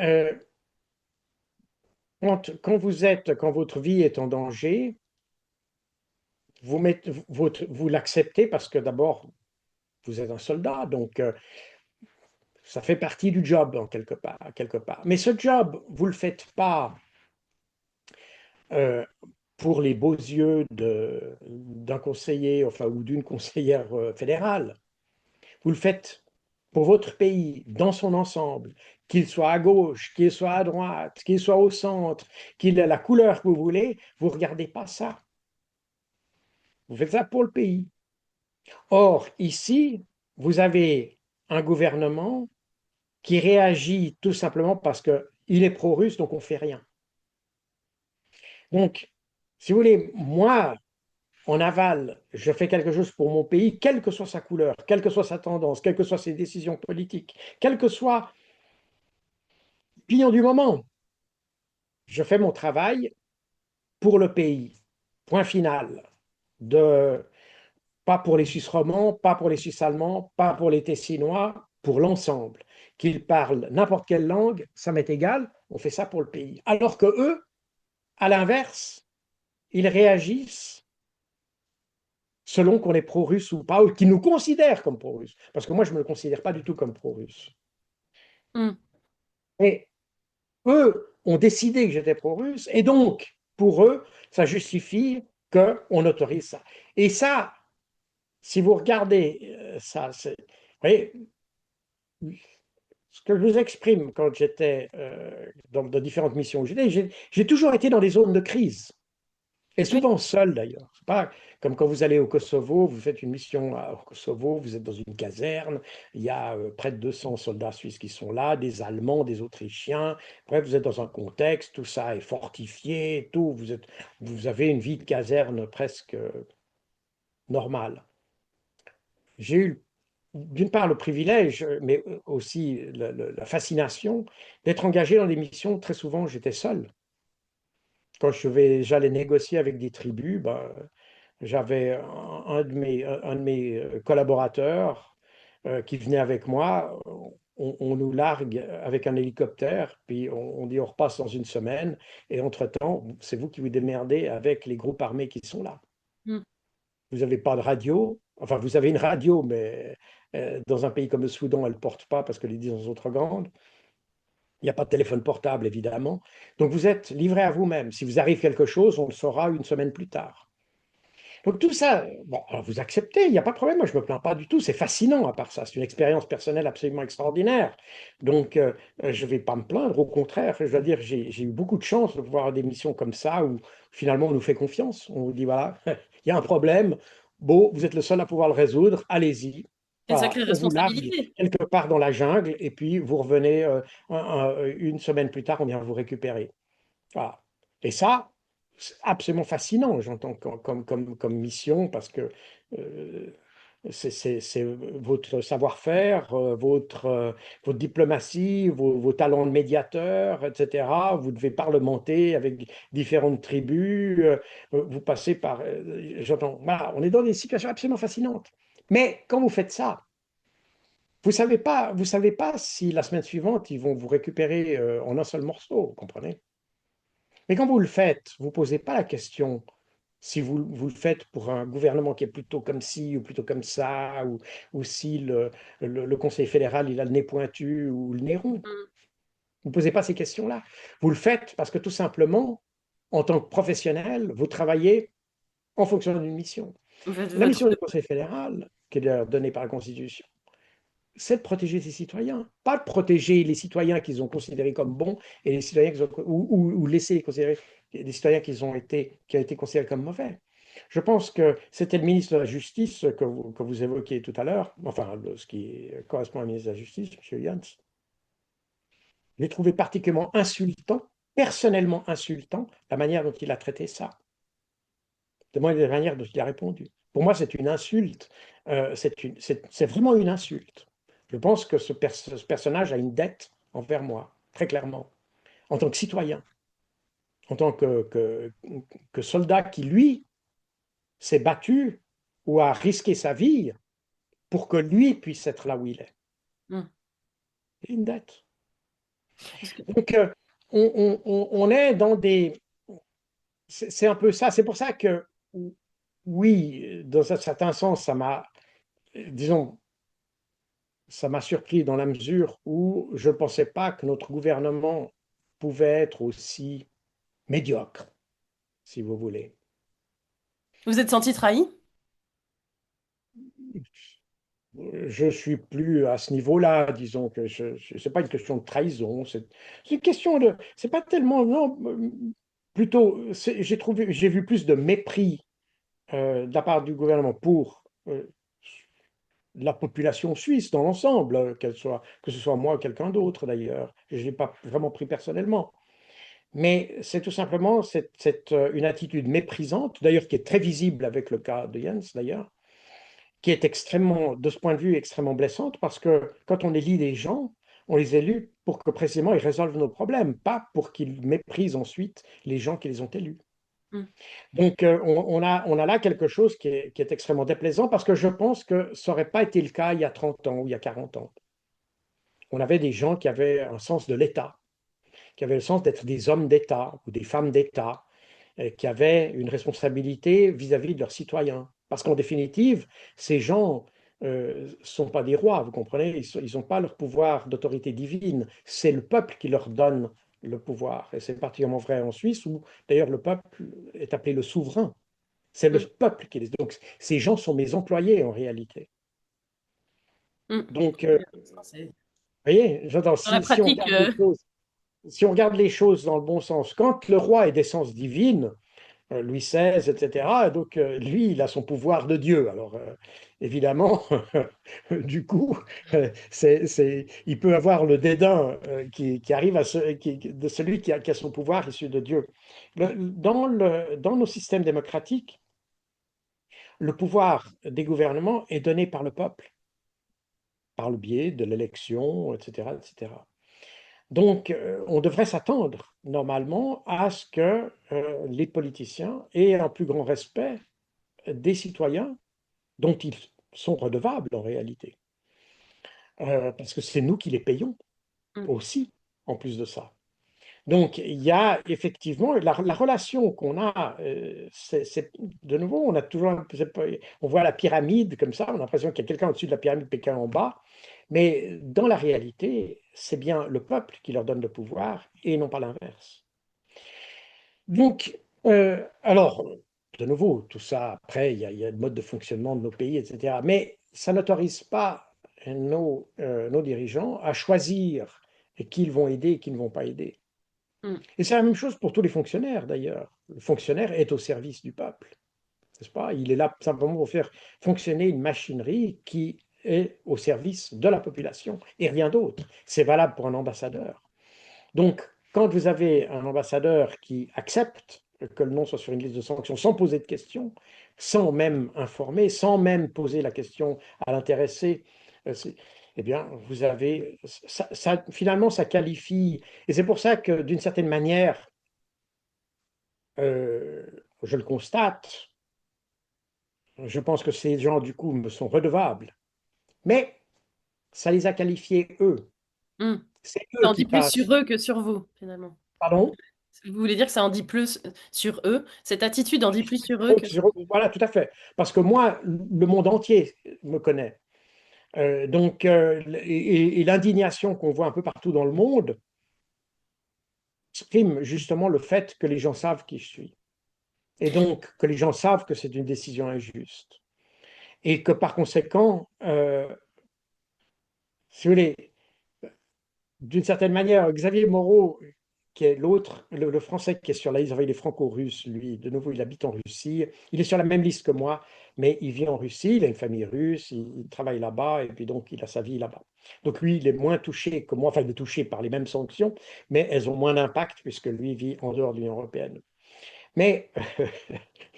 euh, quand votre vie est en danger, vous l'acceptez parce que d'abord, vous êtes un soldat. Donc, ça fait partie du job, en quelque part, quelque part. Mais ce job, vous ne le faites pas euh, pour les beaux yeux d'un conseiller, enfin, ou d'une conseillère fédérale. Vous le faites pour votre pays dans son ensemble, qu'il soit à gauche, qu'il soit à droite, qu'il soit au centre, qu'il ait la couleur que vous voulez, vous ne regardez pas ça. Vous faites ça pour le pays. Or, ici, vous avez un gouvernement qui réagit tout simplement parce qu'il est pro-russe, donc on ne fait rien. Donc, si vous voulez, moi, en aval, je fais quelque chose pour mon pays, quelle que soit sa couleur, quelle que soit sa tendance, quelles que soient ses décisions politiques, quel que soit l'opinion du moment, je fais mon travail pour le pays. Point final. De, pas pour les Suisses romands, pas pour les Suisses allemands, pas pour les Tessinois, pour l'ensemble. Qu'ils parlent n'importe quelle langue, ça m'est égal, on fait ça pour le pays. Alors que eux, à l'inverse, ils réagissent selon qu'on est pro-russe ou pas, ou qu'ils nous considèrent comme pro-russes. Parce que moi, je ne me considère pas du tout comme pro-russe. Hmm. Et eux ont décidé que j'étais pro-russe, et donc, pour eux, ça justifie qu'on autorise ça. Et ça, si vous regardez ça, vous voyez, ce que je vous exprime quand j'étais dans différentes missions où j'ai toujours été dans des zones de crise. Et Oui. souvent seul d'ailleurs. C'est pas comme quand vous allez au Kosovo, vous faites une mission au Kosovo, vous êtes dans une caserne, il y a près de 200 soldats suisses qui sont là, des Allemands, des Autrichiens. Bref, vous êtes dans un contexte, tout ça est fortifié, tout. Vous avez une vie de caserne presque normale. J'ai eu d'une part le privilège, mais aussi la fascination d'être engagé dans des missions. Très souvent, j'étais seul. Quand j'allais négocier avec des tribus, ben, j'avais un de mes collaborateurs qui venait avec moi. On nous largue avec un hélicoptère, puis on dit on repasse dans une semaine. Et entre-temps, c'est vous qui vous démerdez avec les groupes armés qui sont là. Hmm. Vous n'avez pas de radio. Enfin, vous avez une radio, mais dans un pays comme le Soudan, elle ne porte pas parce que les distances sont trop grandes. Il n'y a pas de téléphone portable, évidemment. Donc, vous êtes livré à vous-même. Si vous arrive quelque chose, on le saura une semaine plus tard. Donc tout ça, bon, alors vous acceptez, il n'y a pas de problème, moi je ne me plains pas du tout, c'est fascinant à part ça, c'est une expérience personnelle absolument extraordinaire. Donc je ne vais pas me plaindre, au contraire, je dois dire, j'ai eu beaucoup de chance de pouvoir avoir des missions comme ça où finalement on nous fait confiance, on vous dit voilà, il y a un problème, bon, vous êtes le seul à pouvoir le résoudre, allez-y. Une Voilà, sacrée on vous largue responsabilité. quelque part dans la jungle et puis vous revenez une semaine plus tard, on vient vous récupérer. Voilà. Et ça, c'est absolument fascinant, j'entends, comme mission, parce que euh, c'est votre savoir-faire, votre diplomatie, vos talents de médiateur, etc. Vous devez parlementer avec différentes tribus, vous passez par... j'entends, voilà, on est dans des situations absolument fascinantes. Mais quand vous faites ça, vous savez pas si la semaine suivante, ils vont vous récupérer en un seul morceau, vous comprenez? Mais quand vous le faites, vous ne posez pas la question si vous le faites pour un gouvernement qui est plutôt comme ci ou plutôt comme ça, ou si le Conseil fédéral il a le nez pointu ou le nez rond. Hmm. Vous ne posez pas ces questions-là. Vous le faites parce que tout simplement, en tant que professionnel, vous travaillez en fonction d'une mission. Vous faites La votre... mission du Conseil fédéral, qui est d'ailleurs donnée par la Constitution, c'est de protéger ses citoyens, pas de protéger les citoyens qu'ils ont considérés comme bons et les citoyens ou laisser les considérer des citoyens qui ont été considérés comme mauvais. Je pense que c'était le ministre de la Justice que vous évoquiez tout à l'heure, enfin ce qui correspond au ministre de la Justice, M. Jans. J'ai trouvé particulièrement insultant, personnellement insultant, la manière dont il a traité ça, de la manière dont il a répondu. Pour moi, c'est une insulte, c'est vraiment une insulte. Je pense que ce personnage a une dette envers moi, très clairement, en tant que citoyen, en tant que soldat qui, lui, s'est battu ou a risqué sa vie pour que lui puisse être là où il est. Hmm. C'est une dette. Parce que Donc, on est dans des... C'est un peu ça. C'est pour ça que, oui, dans un certain sens, disons, ça m'a surpris dans la mesure où je ne pensais pas que notre gouvernement pouvait être aussi médiocre, si vous voulez. vous êtes senti trahi? Je suis plus à ce niveau-là, disons que c'est pas une question de trahison, c'est une question de, c'est pas tellement, non, plutôt, j'ai vu plus de mépris de la part du gouvernement pour la population suisse dans l'ensemble, que ce soit moi ou quelqu'un d'autre d'ailleurs. Je ne l'ai pas vraiment pris personnellement. Mais c'est tout simplement une attitude méprisante, d'ailleurs qui est très visible avec le cas de Jens, d'ailleurs, qui est extrêmement, de ce point de vue, extrêmement blessante, parce que quand on élit les gens, on les élit pour que précisément ils résolvent nos problèmes, pas pour qu'ils méprisent ensuite les gens qui les ont élus. Mm. Donc, on a là quelque chose qui est extrêmement déplaisant parce que je pense que ça n'aurait pas été le cas il y a 30 ans ou il y a 40 ans. On avait des gens qui avaient un sens de l'État, qui avaient le sens d'être des hommes d'État ou des femmes d'État, qui avaient une responsabilité vis-à-vis de leurs citoyens. Parce qu'en définitive, ces gens ne sont pas des rois, vous comprenez, ils n'ont pas leur pouvoir d'autorité divine, c'est le peuple qui leur donne le pouvoir. Et c'est particulièrement vrai en Suisse, où d'ailleurs le peuple est appelé le souverain. C'est le Mm. peuple qui les... Donc ces gens sont mes employés en réalité. Mm. Donc, Très bien. Ça, vous voyez, j'entends, dans la si on pratique, regarde les choses, si on regarde les choses dans le bon sens, quand le roi est d'essence divine, Louis XVI, etc. Donc, lui, il a son pouvoir de Dieu. Alors, évidemment, du coup, il peut avoir le dédain qui arrive de celui qui a son pouvoir issu de Dieu. Dans nos systèmes démocratiques, le pouvoir des gouvernements est donné par le peuple, par le biais de l'élection, etc., etc. Donc, on devrait s'attendre normalement à ce que les politiciens aient un plus grand respect des citoyens dont ils sont redevables en réalité. Parce que c'est nous qui les payons mm. aussi, en plus de ça. Donc, il y a effectivement la relation qu'on a, de nouveau, on a toujours, on voit la pyramide comme ça, on a l'impression qu'il y a quelqu'un au-dessus de la pyramide, quelqu'un en bas, mais dans la réalité, c'est bien le peuple qui leur donne le pouvoir et non pas l'inverse. Donc, alors, de nouveau, tout ça, après, il y a le mode de fonctionnement de nos pays, etc. Mais ça n'autorise pas nos dirigeants à choisir qui ils vont aider et qui ne vont pas aider. Mm. Et c'est la même chose pour tous les fonctionnaires, d'ailleurs. Le fonctionnaire est au service du peuple, n'est-ce pas? Il est là simplement pour faire fonctionner une machinerie qui est au service de la population et rien d'autre. C'est valable pour un ambassadeur. Donc, quand vous avez un ambassadeur qui accepte que le nom soit sur une liste de sanctions sans poser de questions, sans même informer, sans même poser la question à l'intéressé, eh bien, vous avez, finalement, ça qualifie, et c'est pour ça que d'une certaine manière, euh, je le constate, je pense que ces gens, du coup, me sont redevables, mais ça les a qualifiés eux. Mm. C'est eux Ça en qui dit plus passent. sur eux que sur vous, finalement. Pardon? Vous voulez dire que ça en dit plus sur eux? Cette attitude en dit plus sur eux que sur... Voilà, tout à fait. Parce que moi, le monde entier me connaît. Donc, et l'indignation qu'on voit un peu partout dans le monde exprime justement le fait que les gens savent qui je suis. Et donc, que les gens savent que c'est une décision injuste. Et que par conséquent, si vous voulez, d'une certaine manière, Xavier Moreau, qui est l'autre, le Français qui est sur la liste, enfin, il est franco-russe, lui, de nouveau, il habite en Russie. Il est sur la même liste que moi, mais il vit en Russie, il a une famille russe, il travaille là-bas, et puis donc il a sa vie là-bas. Donc lui, il est moins touché que moi, enfin, il est touché par les mêmes sanctions, mais elles ont moins d'impact puisque lui vit en dehors de l'Union européenne. Mais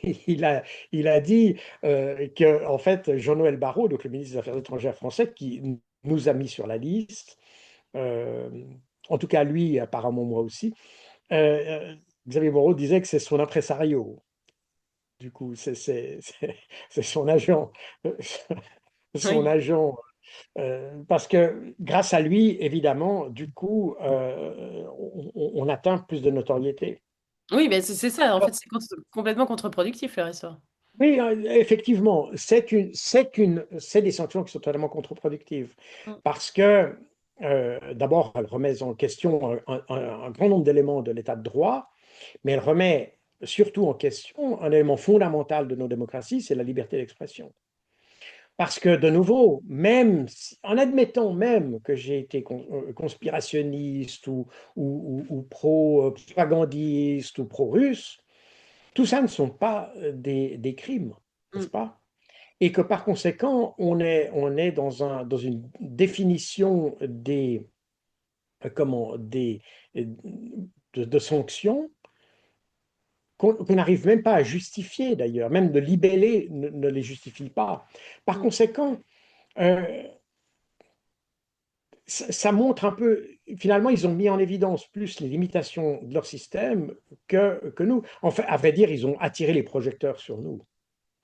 il a, il a dit que, en fait, Jean-Noël Barrot, donc le ministre des Affaires étrangères français, qui nous a mis sur la liste, euh, en tout cas lui, apparemment moi aussi, euh, Xavier Moreau disait que c'est son impresario. Du coup, c'est son agent, son Oui. agent, parce que grâce à lui, évidemment, du coup, on atteint plus de notoriété. Oui, mais c'est ça, en fait, c'est complètement contre-productif, leur histoire. Oui, effectivement, c'est des sanctions qui sont totalement contre-productives Mm. parce que, d'abord, elles remettent en question un grand nombre d'éléments de l'état de droit, mais elles remettent surtout en question un élément fondamental de nos démocraties, c'est la liberté d'expression. Parce que, de nouveau, en admettant même que j'ai été conspirationniste ou pro-propagandiste ou pro-russe, tout ça ne sont pas des crimes, n'est-ce Mm. pas? Et que par conséquent, on est dans une définition comment, de sanctions qu'on n'arrive même pas à justifier d'ailleurs, même de libeller ne les justifie pas. Par Mm. conséquent, euh, ça montre un peu, finalement, ils ont mis en évidence plus les limitations de leur système que nous. Enfin, à vrai dire, ils ont attiré les projecteurs sur nous.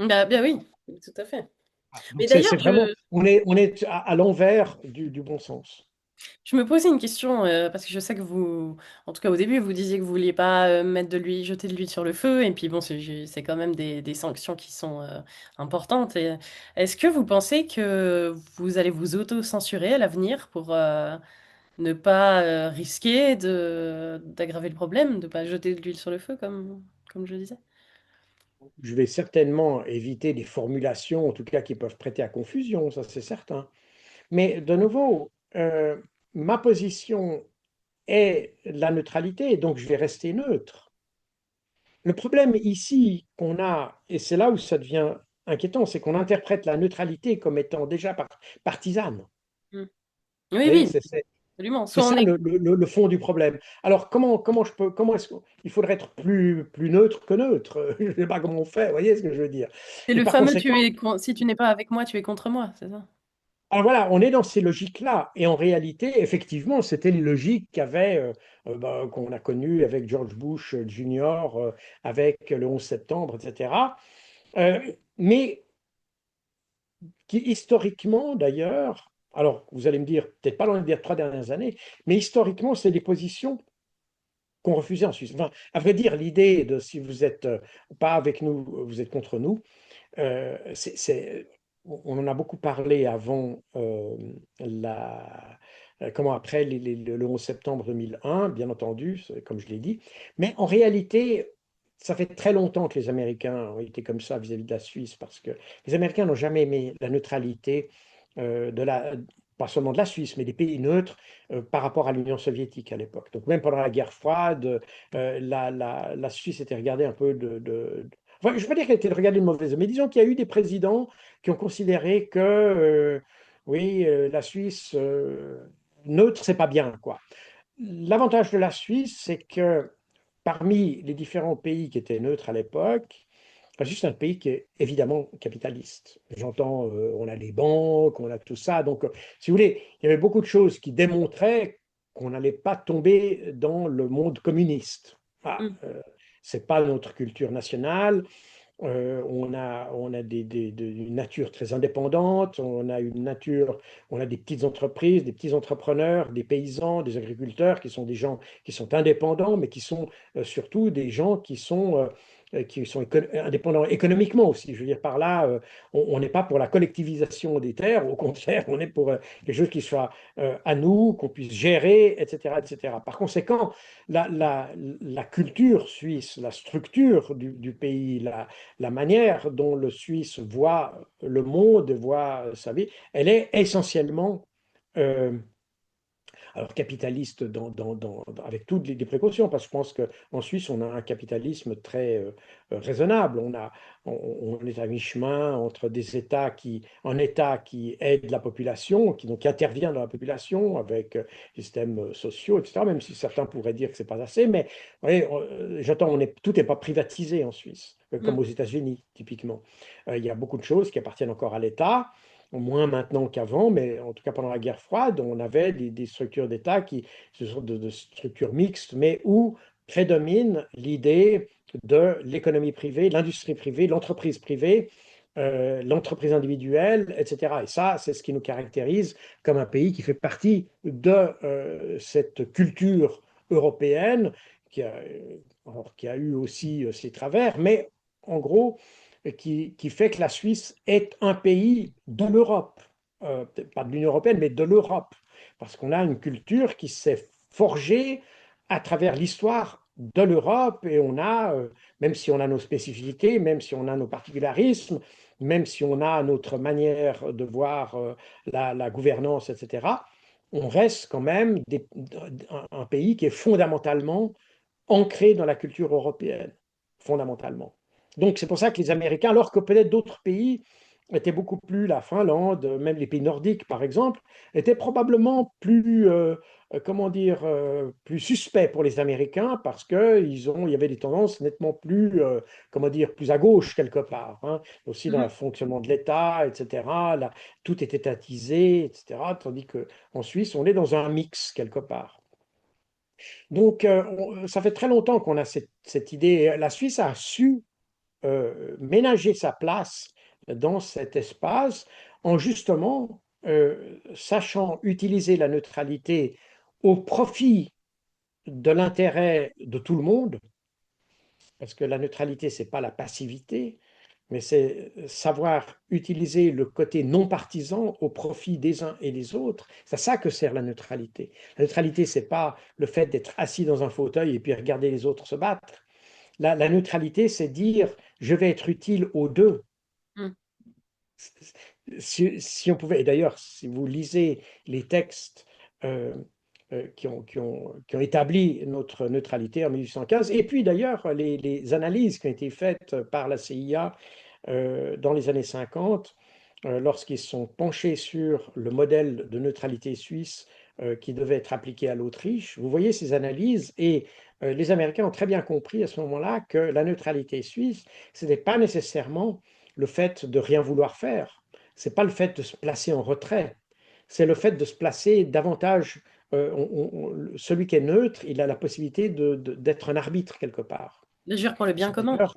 Bah, bien oui, tout à fait. Mais Donc d'ailleurs, c'est vraiment, on est à l'envers du bon sens. je me posais une question, parce que je sais que vous, en tout cas au début, vous disiez que vous vouliez pas mettre de l'huile, jeter de l'huile sur le feu, et puis bon, c'est quand même des sanctions qui sont importantes. Et est-ce que vous pensez que vous allez vous auto-censurer à l'avenir pour ne pas risquer d'aggraver le problème, de pas jeter de l'huile sur le feu, comme je disais? Je vais certainement éviter des formulations, en tout cas, qui peuvent prêter à confusion, ça c'est certain. Mais de nouveau, ma position est la neutralité, donc je vais rester neutre. Le problème ici qu'on a, et c'est là où ça devient inquiétant, c'est qu'on interprète la neutralité comme étant déjà partisane. Mm. Oui, Vous voyez, oui, absolument. c'est Soit on ça est, le fond du problème. Alors comment je peux, comment est-ce qu'il faudrait être plus neutre que neutre? Je ne sais pas comment on fait, vous voyez ce que je veux dire? c'est Et le par fameux conséquent, si tu n'es pas avec moi, tu es contre moi, c'est ça? alors voilà, on est dans ces logiques-là. Et en réalité, effectivement, c'était les logiques qu'on a connues avec George Bush Jr., avec le 11 septembre, etc. Euh, mais qui historiquement, d'ailleurs, alors vous allez me dire, peut-être pas dans les 3 dernières années, mais historiquement, c'est des positions qu'on refusait en Suisse. Enfin, à vrai dire, l'idée de si vous êtes pas avec nous, vous êtes contre nous, on en a beaucoup parlé avant comment après le 11 septembre 2001, bien entendu, comme je l'ai dit. Mais en réalité, ça fait très longtemps que les Américains ont été comme ça vis-à-vis de la Suisse, parce que les Américains n'ont jamais aimé la neutralité de pas seulement de la Suisse, mais des pays neutres par rapport à l'Union soviétique à l'époque. Donc même pendant la guerre froide, la Suisse était regardée un peu enfin, je ne veux pas dire qu'elle était regardée de mauvaise, mais disons qu'il y a eu des présidents qui ont considéré que, oui, la Suisse neutre, c'est pas bien, quoi. L'avantage de la Suisse, c'est que parmi les différents pays qui étaient neutres à l'époque, la Suisse est un pays qui est évidemment capitaliste. J'entends, on a les banques, on a tout ça. Donc, si vous voulez, il y avait beaucoup de choses qui démontraient qu'on n'allait pas tomber dans le monde communiste. Ah, Mm. c'est pas notre culture nationale. On a une nature très indépendante, on a une nature, on a des petites entreprises, des petits entrepreneurs, des paysans, des agriculteurs qui sont des gens qui sont indépendants, mais qui sont surtout des gens qui sont indépendants économiquement aussi. Je veux dire par là, on n'est pas pour la collectivisation des terres, au contraire, on est pour quelque chose qui soit à nous, qu'on puisse gérer, etc., etc. Par conséquent, la culture suisse, la structure du pays, la manière dont le Suisse voit le monde, voit sa vie, elle est essentiellement euh, alors capitaliste avec toutes les précautions, parce que je pense qu'en Suisse, on a un capitalisme très raisonnable. On est à mi-chemin entre un État qui aide la population, qui intervient dans la population avec systèmes sociaux, etc., même si certains pourraient dire que c'est pas assez. Mais vous voyez, j'entends, tout n'est pas privatisé en Suisse, comme Mm. aux États-Unis, typiquement. Il y a beaucoup de choses qui appartiennent encore à l'État moins maintenant qu'avant, mais en tout cas pendant la guerre froide, on avait des structures d'État ce sont de structures mixtes, mais où prédomine l'idée de l'économie privée, l'industrie privée, l'entreprise privée, l'entreprise individuelle, etc. Et ça, c'est ce qui nous caractérise comme un pays qui fait partie de cette culture européenne qui a, qui a eu aussi ses travers, mais en gros, qui fait que la Suisse est un pays de l'Europe, peut-être pas de l'Union européenne, mais de l'Europe, parce qu'on a une culture qui s'est forgée à travers l'histoire de l'Europe et on a, même si on a nos spécificités, même si on a nos particularismes, même si on a notre manière de voir la gouvernance, etc., on reste quand même un pays qui est fondamentalement ancré dans la culture européenne, fondamentalement. Donc c'est pour ça que les Américains, alors que peut-être d'autres pays était beaucoup plus, la Finlande, même les pays nordiques par exemple, étaient probablement plus, comment dire, plus suspects pour les Américains parce il y avait des tendances nettement plus, comment dire, plus à gauche quelque part, hein. Aussi dans le Mhm. fonctionnement de l'État, etc. Là, tout est étatisé, etc. Tandis qu'en Suisse, on est dans un mix quelque part. Donc, ça fait très longtemps qu'on a cette idée. La Suisse a su ménager sa place dans cet espace en justement sachant utiliser la neutralité au profit de l'intérêt de tout le monde, parce que la neutralité, c'est pas la passivité, mais c'est savoir utiliser le côté non partisan au profit des uns et des autres. C'est à ça que sert la neutralité. La neutralité, c'est pas le fait d'être assis dans un fauteuil et puis regarder les autres se battre. La neutralité, c'est dire je vais être utile aux deux. Mhm. Si on pouvait, et d'ailleurs, si vous lisez les textes euh, qui ont établi notre neutralité en 1815, et puis d'ailleurs les analyses qui ont été faites par la CIA dans les années 50, lorsqu'ils sont penchés sur le modèle de neutralité suisse qui devait être appliqué à l'Autriche, vous voyez ces analyses et les Américains ont très bien compris à ce moment-là que la neutralité suisse, ce n'était pas nécessairement le fait de rien vouloir faire, c'est pas le fait de se placer en retrait, c'est le fait de se placer davantage. Celui qui est neutre, il a la possibilité d'être un arbitre quelque part. D'agir pour le bien C'est commun. d'ailleurs,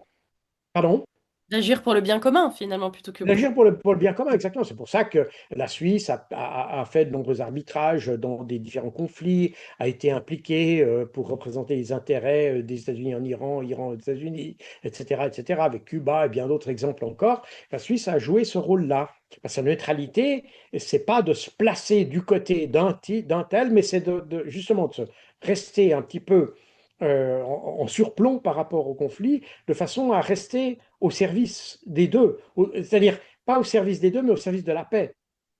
pardon? D'agir pour le bien commun, finalement, plutôt que pour... D'agir pour le bien commun, exactement. C'est pour ça que la Suisse a fait de nombreux arbitrages dans des différents conflits, a été impliquée pour représenter les intérêts des États-Unis en Iran, Iran aux États-Unis, etc., etc., avec Cuba et bien d'autres exemples encore. La Suisse a joué ce rôle-là. Sa neutralité, c'est pas de se placer du côté d'un tel, mais c'est justement de se rester un petit peu en surplomb par rapport au conflit, de façon à rester au service des deux, c'est-à-dire pas au service des deux, mais au service de la paix,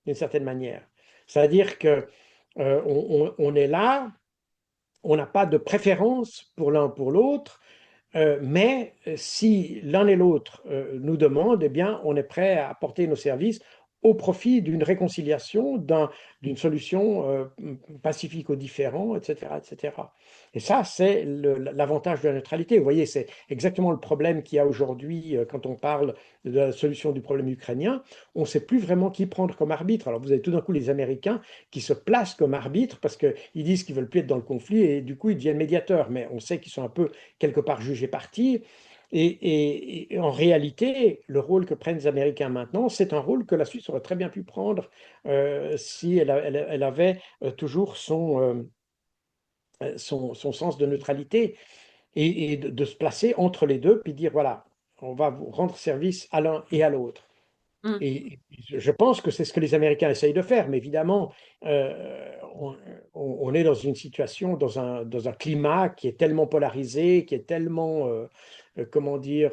d'une certaine manière. C'est-à-dire que on est là, on n'a pas de préférence pour l'un pour l'autre, mais si l'un et l'autre nous demandent, eh bien, on est prêt à apporter nos services au profit d'une réconciliation, d'une solution pacifique aux différends, etc., etc. Et cetera. Et ça, c'est l'avantage de la neutralité. Vous voyez, c'est exactement le problème qu'il y a aujourd'hui quand on parle de la solution du problème ukrainien. On ne sait plus vraiment qui prendre comme arbitre. Alors, vous avez tout d'un coup les Américains qui se placent comme arbitres parce qu'ils disent qu'ils veulent plus être dans le conflit et du coup, ils deviennent médiateurs. Mais on sait qu'ils sont un peu quelque part jugés partis. Et en réalité, le rôle que prennent les Américains maintenant, c'est un rôle que la Suisse aurait très bien pu prendre si elle avait toujours son sens de neutralité et de se placer entre les deux, puis dire, voilà, on va vous rendre service à l'un et à l'autre. Mm. Et je pense que c'est ce que les Américains essayent de faire, mais évidemment, on est dans une situation, dans un climat qui est tellement polarisé, qui est tellement, comment dire,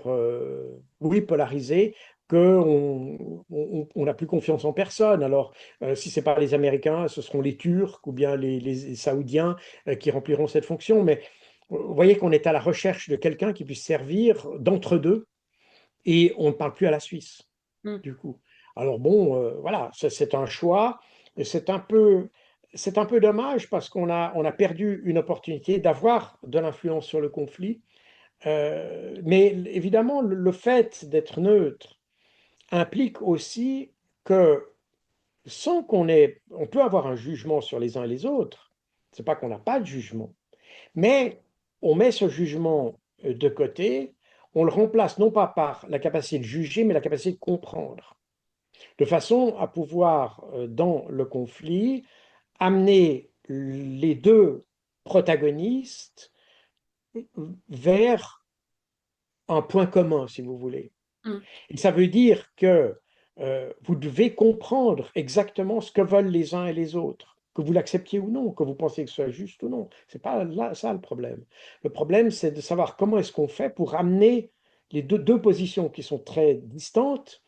oui, polarisé, qu'on n'a plus confiance en personne. Alors, si ce n'est pas les Américains, ce seront les Turcs ou bien les Saoudiens qui rempliront cette fonction. Mais vous voyez qu'on est à la recherche de quelqu'un qui puisse servir d'entre-deux, et on ne parle plus à la Suisse Mm. du coup. Alors bon, voilà, c'est un choix, et c'est un peu dommage parce qu'on a perdu une opportunité d'avoir de l'influence sur le conflit. Mais évidemment, le fait d'être neutre implique aussi que sans on peut avoir un jugement sur les uns et les autres. C'est pas qu'on n'a pas de jugement, mais on met ce jugement de côté. On le remplace non pas par la capacité de juger, mais la capacité de comprendre, de façon à pouvoir, dans le conflit, amener les deux protagonistes vers un point commun, si vous voulez. Mm. Et ça veut dire que vous devez comprendre exactement ce que veulent les uns et les autres, que vous l'acceptiez ou non, que vous pensez que ce soit juste ou non. C'est pas là, ça le problème. Le problème, c'est de savoir comment est-ce qu'on fait pour amener les deux positions qui sont très distantes,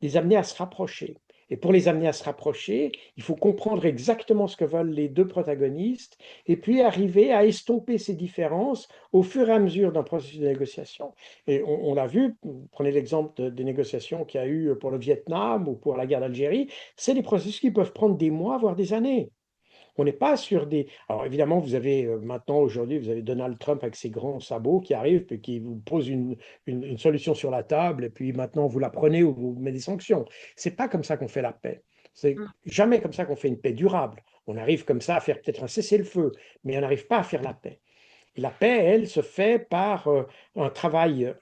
les amener à se rapprocher. Et pour les amener à se rapprocher, il faut comprendre exactement ce que veulent les deux protagonistes et puis arriver à estomper ces différences au fur et à mesure d'un processus de négociation. Et on l'a vu, prenez l'exemple des négociations qu'il y a eu pour le Vietnam ou pour la guerre d'Algérie, c'est des processus qui peuvent prendre des mois, voire des années. On n'est pas sur des... Alors évidemment, vous avez maintenant, aujourd'hui, vous avez Donald Trump avec ses grands sabots qui arrivent et qui vous pose une solution sur la table et puis maintenant vous la prenez ou vous mettez des sanctions. C'est pas comme ça qu'on fait la paix. C'est Mm. jamais comme ça qu'on fait une paix durable. On arrive comme ça à faire peut-être un cessez-le-feu, mais on n'arrive pas à faire la paix. Et la paix, elle, se fait par un travail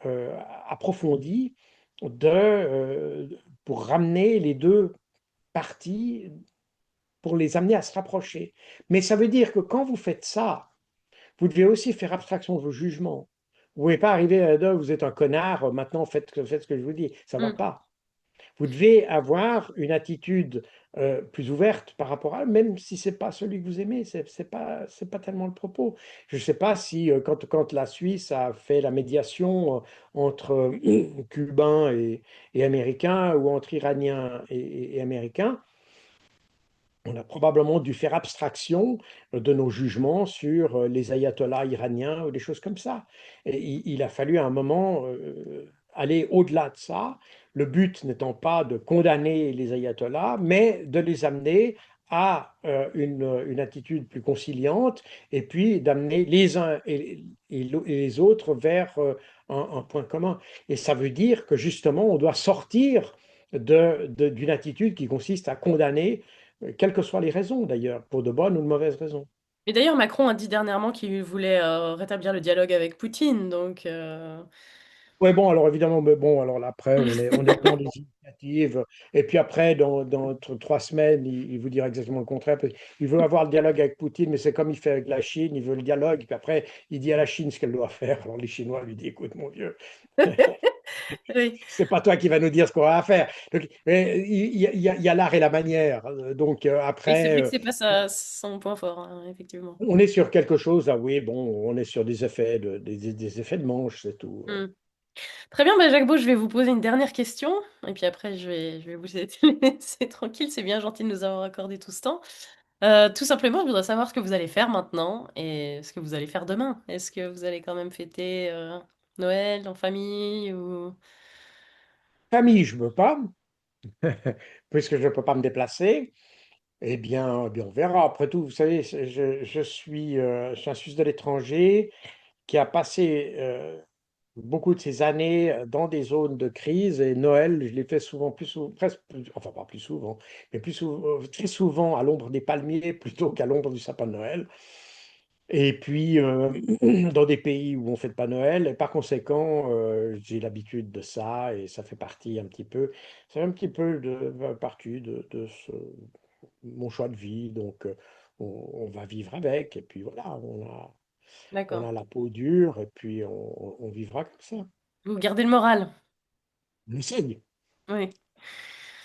approfondi pour ramener les deux parties pour les amener à se rapprocher. Mais ça veut dire que quand vous faites ça, vous devez aussi faire abstraction de vos jugements. Vous ne pouvez pas arriver à dire, vous êtes un connard, maintenant faites ce que je vous dis. Ça ne va Mm. pas. Vous devez avoir une attitude plus ouverte par rapport à, même si ce n'est pas celui que vous aimez, c'est pas tellement le propos. Je ne sais pas si quand la Suisse a fait la médiation entre Cubains et Américains ou entre Iraniens et Américains, on a probablement dû faire abstraction de nos jugements sur les ayatollahs iraniens ou des choses comme ça. Et il a fallu à un moment aller au-delà de ça, le but n'étant pas de condamner les ayatollahs, mais de les amener à une attitude plus conciliante et puis d'amener les uns et les autres vers un point commun. Et ça veut dire que justement, on doit sortir d'une attitude qui consiste à condamner quelles que soient les raisons d'ailleurs, pour de bonnes ou de mauvaises raisons. Et d'ailleurs, Macron a dit dernièrement qu'il voulait rétablir le dialogue avec Poutine, donc Oui, bon, alors évidemment, mais bon, alors là, après, on est dans les initiatives, et puis après, dans 3 semaines, il vous dira exactement le contraire. Parce qu'il veut avoir le dialogue avec Poutine, mais c'est comme il fait avec la Chine, il veut le dialogue, et puis après, il dit à la Chine ce qu'elle doit faire. Alors les Chinois lui disent, écoute, mon vieux, oui. c'est pas toi qui vas nous dire ce qu'on va faire. Donc, il y a l'art et la manière. Donc Oui, c'est après, vrai que c'est pas son point fort, hein, effectivement. on est sur quelque chose, ah oui, bon, on est sur des effets des effets de manche, c'est tout. Hmm. Très bien, bah, Jacques Beau, je vais vous poser une dernière question, et puis après, je vais vous laisser tranquille. C'est bien gentil de nous avoir accordé tout ce temps. Tout simplement, je voudrais savoir ce que vous allez faire maintenant et ce que vous allez faire demain. Est-ce que vous allez quand même fêter Noël en famille ou... Famille, je veux pas, puisque je ne peux pas me déplacer. Eh bien, on verra. Après tout, vous savez, je suis un Suisse de l'étranger qui a passé beaucoup de ses années dans des zones de crise et Noël, je l'ai fait souvent, presque, enfin pas plus souvent, mais très souvent à l'ombre des palmiers plutôt qu'à l'ombre du sapin de Noël. Et puis, dans des pays où on ne fête pas Noël, et par conséquent, j'ai l'habitude de ça et ça fait partie un petit peu, c'est un petit peu partie mon choix de vie. Donc, on va vivre avec et puis voilà, on D'accord. a la peau dure et puis on vivra comme ça. Vous gardez le moral. On essaye. Oui.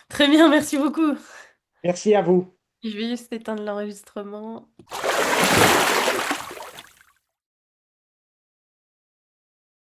Très bien, merci beaucoup. Merci à vous. Je vais juste éteindre l'enregistrement.